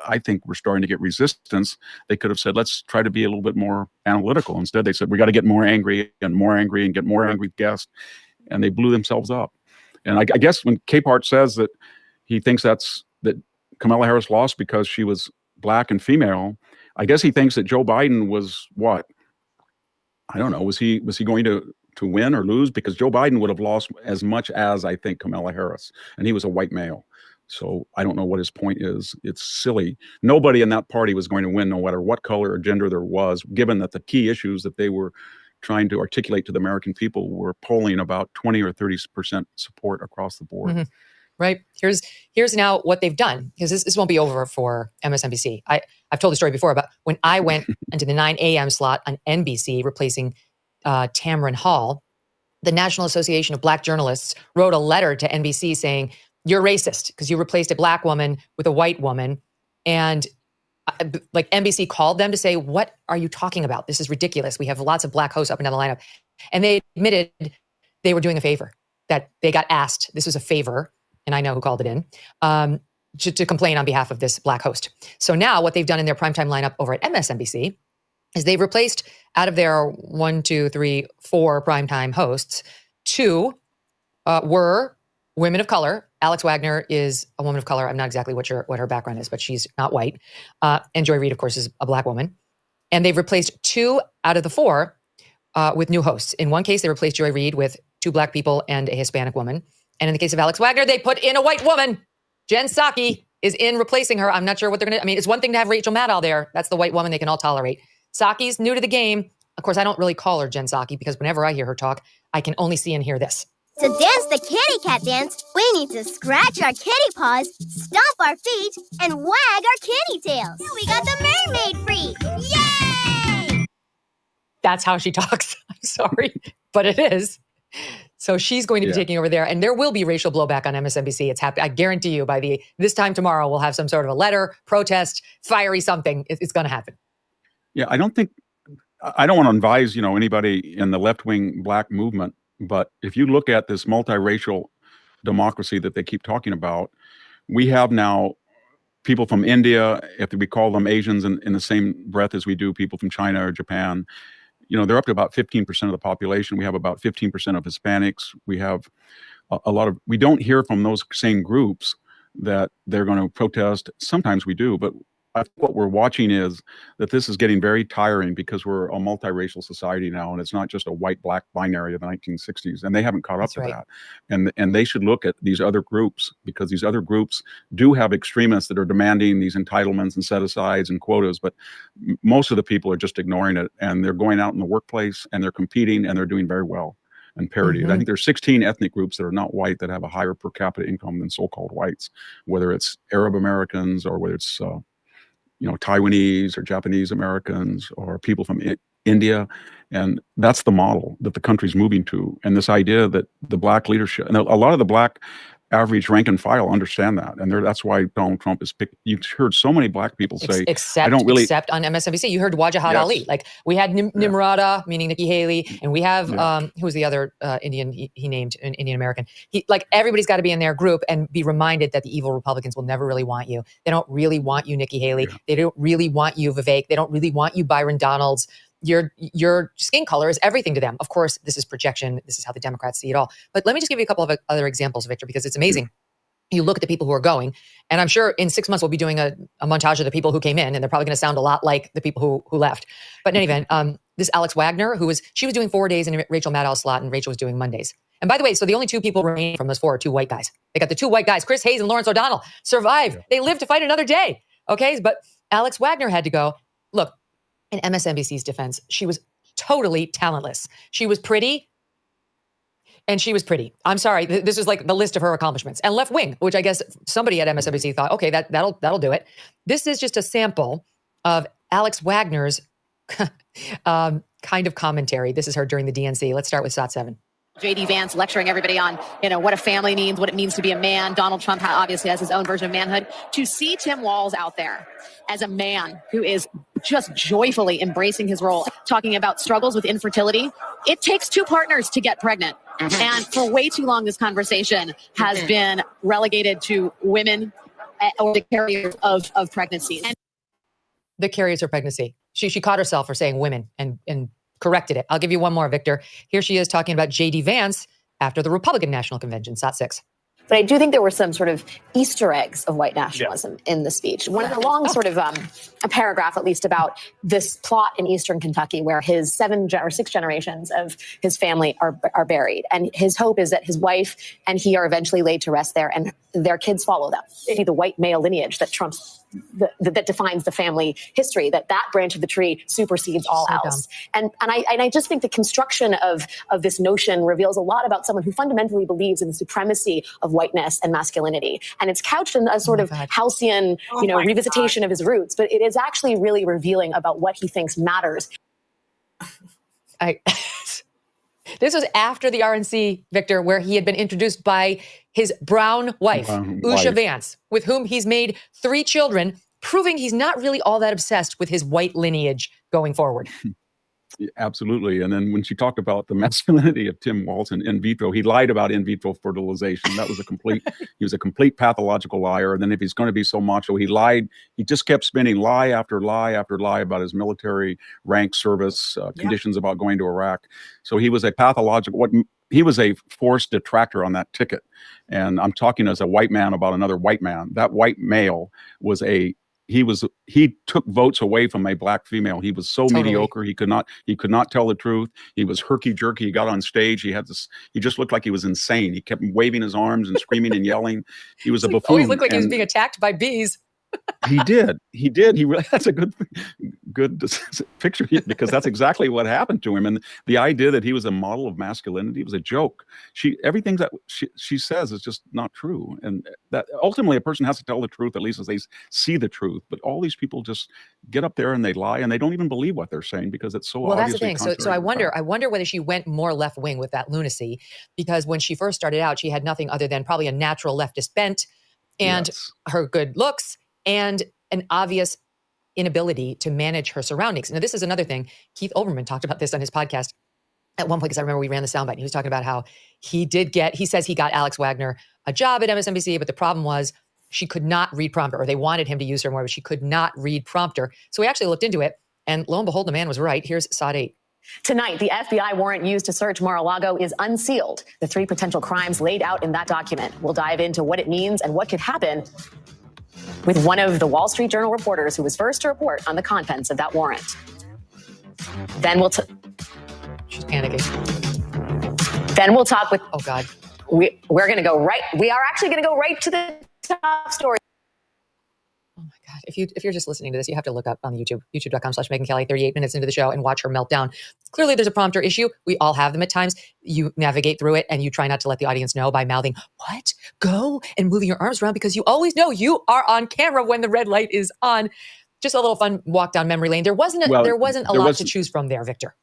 I think we're starting to get resistance. They could have said, let's try to be a little bit more analytical. Instead, they said, we got to get more angry and get more angry guests. And they blew themselves up. And I guess when Capehart says that he thinks that Kamala Harris lost because she was black and female, I guess he thinks that Joe Biden was what? I don't know. Was he going to win or lose? Because Joe Biden would have lost as much as, I think, Kamala Harris. And he was a white male. So I don't know what his point is. It's silly. Nobody in that party was going to win, no matter what color or gender there was, given that the key issues that they were trying to articulate to the American people were polling about 20 or 30% support across the board. Mm-hmm. Right. Here's now what they've done, because this won't be over for MSNBC. I've told the story before about when I went into the 9 a.m. slot on NBC, replacing Tamron Hall. The National Association of Black Journalists wrote a letter to NBC saying, you're racist because you replaced a black woman with a white woman. And like NBC called them to say, what are you talking about? This is ridiculous. We have lots of black hosts up and down the lineup. And they admitted they were doing a favor, that they got asked, this was a favor, and I know who called it in, to complain on behalf of this black host. So now what they've done in their primetime lineup over at MSNBC is they've replaced, out of their 4 primetime hosts, 2 were women of color. Alex Wagner is a woman of color. I'm not exactly what her background is, but she's not white. And Joy Reid, of course, is a black woman. And they've replaced 2 out of the 4 with new hosts. In one case, they replaced Joy Reid with 2 black people and a Hispanic woman. And in the case of Alex Wagner, they put in a white woman. Jen Psaki is in replacing her. I'm not sure what they're going to, I mean, it's one thing to have Rachel Maddow there. That's the white woman they can all tolerate. Psaki's new to the game. Of course, I don't really call her Jen Psaki because whenever I hear her talk, I can only see and hear this. To dance the kitty cat dance, we need to scratch our kitty paws, stomp our feet, and wag our kitty tails. We got the mermaid free! Yay! That's how she talks. I'm sorry, but it is. So she's going to be taking over there, and there will be racial blowback on MSNBC. It's happening. I guarantee you by this time tomorrow, we'll have some sort of a letter, protest, fiery something. It's going to happen. Yeah, I don't want to advise, anybody in the left-wing black movement, but if you look at this multiracial democracy that they keep talking about, we have now people from India, if we call them Asians in the same breath as we do people from China or Japan, they're up to about 15% of the population. We have about 15% of Hispanics. We have a lot of, we don't hear from those same groups that they're going to protest. Sometimes we do, but I think what we're watching is that this is getting very tiring because we're a multiracial society now, and it's not just a white-black binary of the 1960s, and they haven't caught up to that. And they should look at these other groups, because these other groups do have extremists that are demanding these entitlements and set-asides and quotas, but most of the people are just ignoring it, and they're going out in the workplace, and they're competing, and they're doing very well. And parity. I think there's 16 ethnic groups that are not white that have a higher per capita income than so-called whites, whether it's Arab Americans or whether it's Taiwanese or Japanese Americans or people from India. And that's the model that the country's moving to. And this idea that the black leadership, and a lot of the black average rank and file understand that. And that's why Donald Trump is picked. You've heard so many black people say, except on MSNBC. You heard Wajahat Ali. Like, we had Nimrata, meaning Nikki Haley, and we have, who was the other Indian he named, an Indian American. Everybody's got to be in their group and be reminded that the evil Republicans will never really want you. They don't really want you, Nikki Haley. They don't really want you, Vivek. They don't really want you, Byron Donalds. Your skin color is everything to them. Of course, this is projection. This is how the Democrats see it all. But let me just give you a couple of other examples, Victor, because it's amazing. You look at the people who are going, and I'm sure in 6 months we'll be doing a montage of the people who came in, and they're probably going to sound a lot like the people who left. But in any event, this Alex Wagner, she was doing 4 days in Rachel Maddow's slot, and Rachel was doing Mondays. And by the way, so the only two people remaining from those 4 are 2 white guys. They got the 2 white guys, Chris Hayes and Lawrence O'Donnell, survived. They lived to fight another day. Okay, but Alex Wagner had to go. Look, in MSNBC's defense, she was totally talentless. She was pretty, and she was pretty. I'm sorry, this is like the list of her accomplishments. And left wing, which I guess somebody at MSNBC thought, okay, that'll do it. This is just a sample of Alex Wagner's kind of commentary. This is her during the DNC. Let's start with SOT 7. J.D. Vance lecturing everybody on, what a family means, what it means to be a man. Donald Trump obviously has his own version of manhood. To see Tim Walz out there as a man who is just joyfully embracing his role, talking about struggles with infertility. It takes 2 partners to get pregnant. And for way too long, this conversation has been relegated to women or the carriers of pregnancies. The carriers of pregnancy. She caught herself for saying women and corrected it. I'll give you one more, Victor. Here she is talking about J.D. Vance after the Republican National Convention, SOT 6. But I do think there were some sort of Easter eggs of white nationalism in the speech. One of the long sort of a paragraph, at least, about this plot in Eastern Kentucky where his 7 or 6 generations of his family are buried. And his hope is that his wife and he are eventually laid to rest there and their kids follow them. The white male lineage that that defines the family history, that branch of the tree supersedes all else. And I just think the construction of this notion reveals a lot about someone who fundamentally believes in the supremacy of whiteness and masculinity. And it's couched in a sort of halcyon, revisitation of his roots, but it is actually really revealing about what he thinks matters. This was after the RNC, Victor, where he had been introduced by his brown wife, Usha Vance, with whom he's made 3 children, proving he's not really all that obsessed with his white lineage going forward. Absolutely. And then when she talked about the masculinity of Tim Walz and in vitro, he lied about in vitro fertilization. That was he was a complete pathological liar. And then if he's going to be so macho, he lied. He just kept spinning lie after lie after lie about his military rank service, conditions about going to Iraq. So he was a he was a forced detractor on that ticket. And I'm talking as a white man about another white man. That white male was he took votes away from a black female. He was so mediocre. He could not tell the truth. He was herky jerky. He got on stage. He just looked like he was insane. He kept waving his arms and screaming and yelling. He was a buffoon. Always looked like he was being attacked by bees. He did. He really, that's a good picture, because that's exactly what happened to him. And the idea that he was a model of masculinity was a joke. Everything that she says is just not true. And that ultimately a person has to tell the truth, at least as they see the truth. But all these people just get up there and they lie, and they don't even believe what they're saying because it's so well, obviously that's the thing. So I wonder whether she went more left wing with that lunacy, because when she first started out, she had nothing other than probably a natural leftist bent and her good looks and an obvious inability to manage her surroundings. Now, this is another thing. Keith Olbermann talked about this on his podcast at one point, because I remember we ran the soundbite, and he was talking about how he says he got Alex Wagner a job at MSNBC, but the problem was she could not read prompter, or they wanted him to use her more, but she could not read prompter. So we actually looked into it, and lo and behold, the man was right. Here's SOT 8. Tonight, the FBI warrant used to search Mar-a-Lago is unsealed. The 3 potential crimes laid out in that document. We'll dive into what it means and what could happen with one of the Wall Street Journal reporters who was first to report on the contents of that warrant. Then she's panicking. Then we'll talk with, oh God, we are actually going to go right to the top story. Oh my God. If you're just listening to this, you have to look up on YouTube, youtube.com/MegynKelly, 38 minutes into the show and watch her meltdown. Clearly there's a prompter issue. We all have them at times. You navigate through it and you try not to let the audience know by mouthing, what? Go, and moving your arms around because you always know you are on camera when the red light is on. Just a little fun walk down memory lane. There wasn't a lot to choose from there, Victor.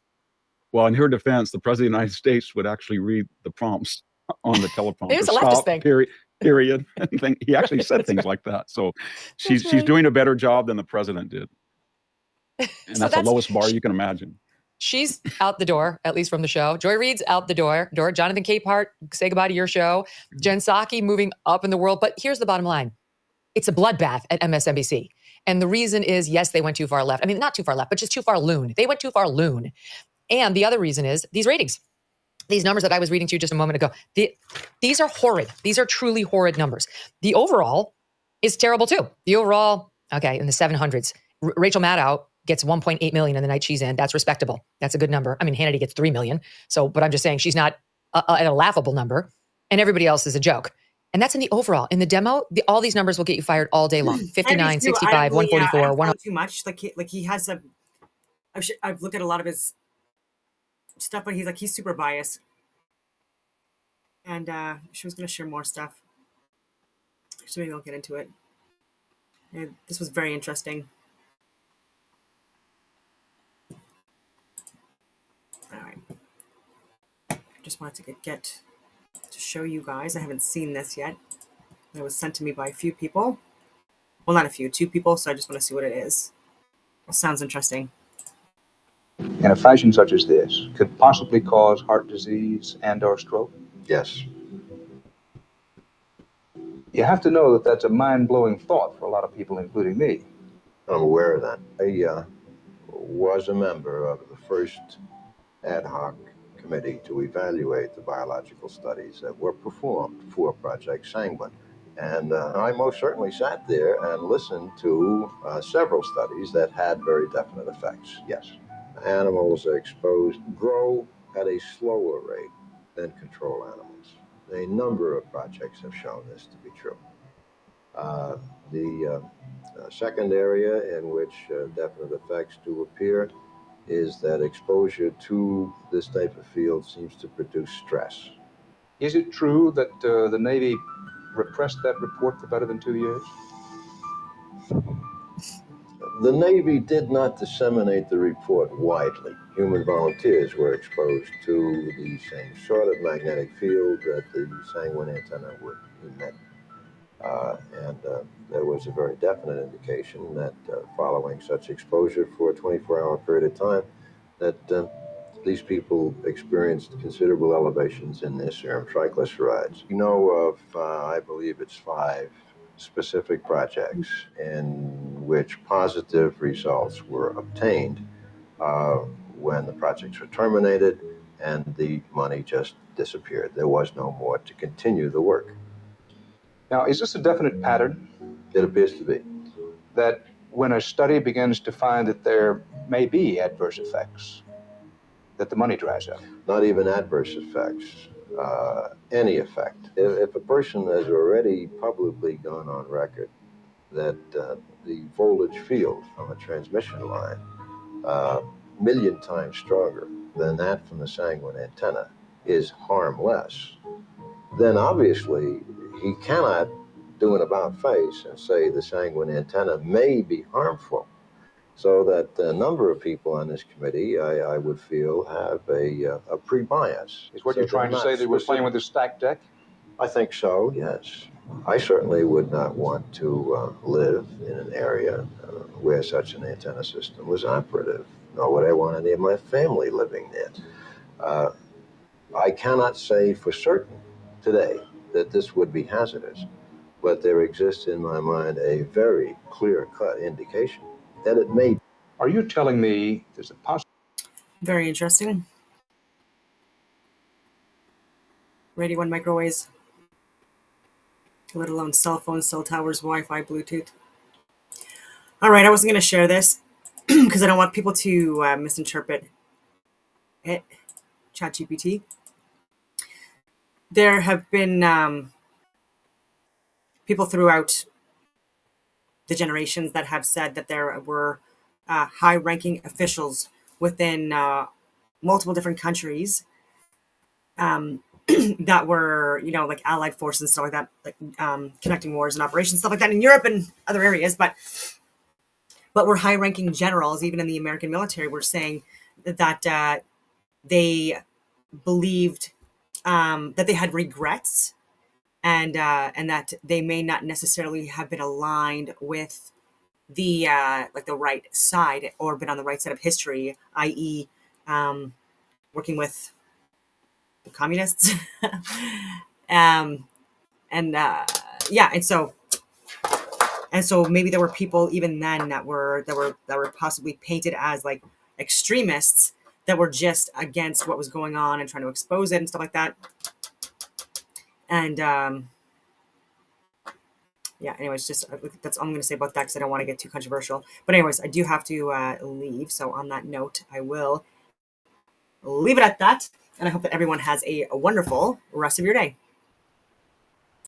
Well, in her defense, the President of the United States would actually read the prompts on the teleprompter. It was a leftist thing. Period. He actually said things like that. So she's doing a better job than the president did. And that's the lowest bar you can imagine. She's out the door, at least from the show. Joy Reid's out the door. Jonathan Capehart, say goodbye to your show. Jen Psaki moving up in the world. But here's the bottom line. It's a bloodbath at MSNBC. And the reason is, yes, they went too far left. I mean, not too far left, but just too far loon. They went too far loon. And the other reason is these ratings. These numbers that I was reading to you just a moment ago, these are horrid. These are truly horrid numbers. The overall is terrible too. The overall, okay, in the 700s. Rachel Maddow gets 1.8 million in the night she's in. That's respectable. That's a good number. I mean, Hannity gets 3 million. So, but I'm just saying she's not at a laughable number. And everybody else is a joke. And that's in the overall. In the demo, all these numbers will get you fired all day long. 59, 65, 144, 1. Too much. Like he has a. I've looked at a lot of his stuff, but he's super biased. And she was going to share more stuff. So maybe I'll get into it. And this was very interesting. All right. Just wanted to get to show you guys. I haven't seen this yet. It was sent to me by a few people. Well, not a few, 2 people. So I just want to see what it is. It sounds interesting. In a fashion such as this, could possibly cause heart disease and/or stroke? Yes. You have to know that that's a mind-blowing thought for a lot of people, including me. I'm aware of that. I was a member of the first ad hoc committee to evaluate the biological studies that were performed for Project Sanguine. And I most certainly sat there and listened to several studies that had very definite effects. Yes. Animals exposed grow at a slower rate than control animals. A number of projects have shown this to be true. The second area in which definite effects do appear is that exposure to this type of field seems to produce stress. Is it true that the Navy repressed that report for better than 2 years? The Navy did not disseminate the report widely. Human volunteers were exposed to the same sort of magnetic field that the Sanguine antenna would emit. And there was a very definite indication that following such exposure for a 24-hour period of time, that these people experienced considerable elevations in their serum triglycerides. You know of, I believe it's 5 specific projects in which positive results were obtained when the projects were terminated and the money just disappeared. There was no more to continue the work. Now, is this a definite pattern? It appears to be. That when a study begins to find that there may be adverse effects, that the money dries up? Not even adverse effects. Any effect. If a person has already publicly gone on record that the voltage field from a transmission line 1,000,000 times stronger than that from the Sanguine antenna is harmless, then obviously he cannot do an about-face and say the Sanguine antenna may be harmful. So that a number of people on this committee, I would feel, have a pre-bias. Is what you're trying to say that we're playing with a stacked deck? I think so, yes. I certainly would not want to live in an area where such an antenna system was operative, nor would I want any of my family living there. I cannot say for certain today that this would be hazardous, but there exists in my mind a very clear-cut indication that it may. Are you telling me there's a possibility? Very interesting. Radio and microwaves, let alone cell phones, cell towers, Wi-Fi, Bluetooth. All right, I wasn't going to share this because I don't want people to misinterpret it. ChatGPT. There have been people throughout the generations that have said that there were high-ranking officials within multiple different countries that were, like allied forces and stuff like that, like connecting wars and operations, stuff like that in Europe and other areas. But were high-ranking generals, even in the American military, were saying that they believed that they had regrets and that they may not necessarily have been aligned with the the right side or been on the right side of history, i.e., working with the communists. And so maybe there were people even then that were possibly painted as like extremists that were just against what was going on and trying to expose it and stuff like that. And anyways, just that's all I'm going to say about that because I don't want to get too controversial. But anyways, I do have to leave. So on that note, I will leave it at that. And I hope that everyone has a wonderful rest of your day.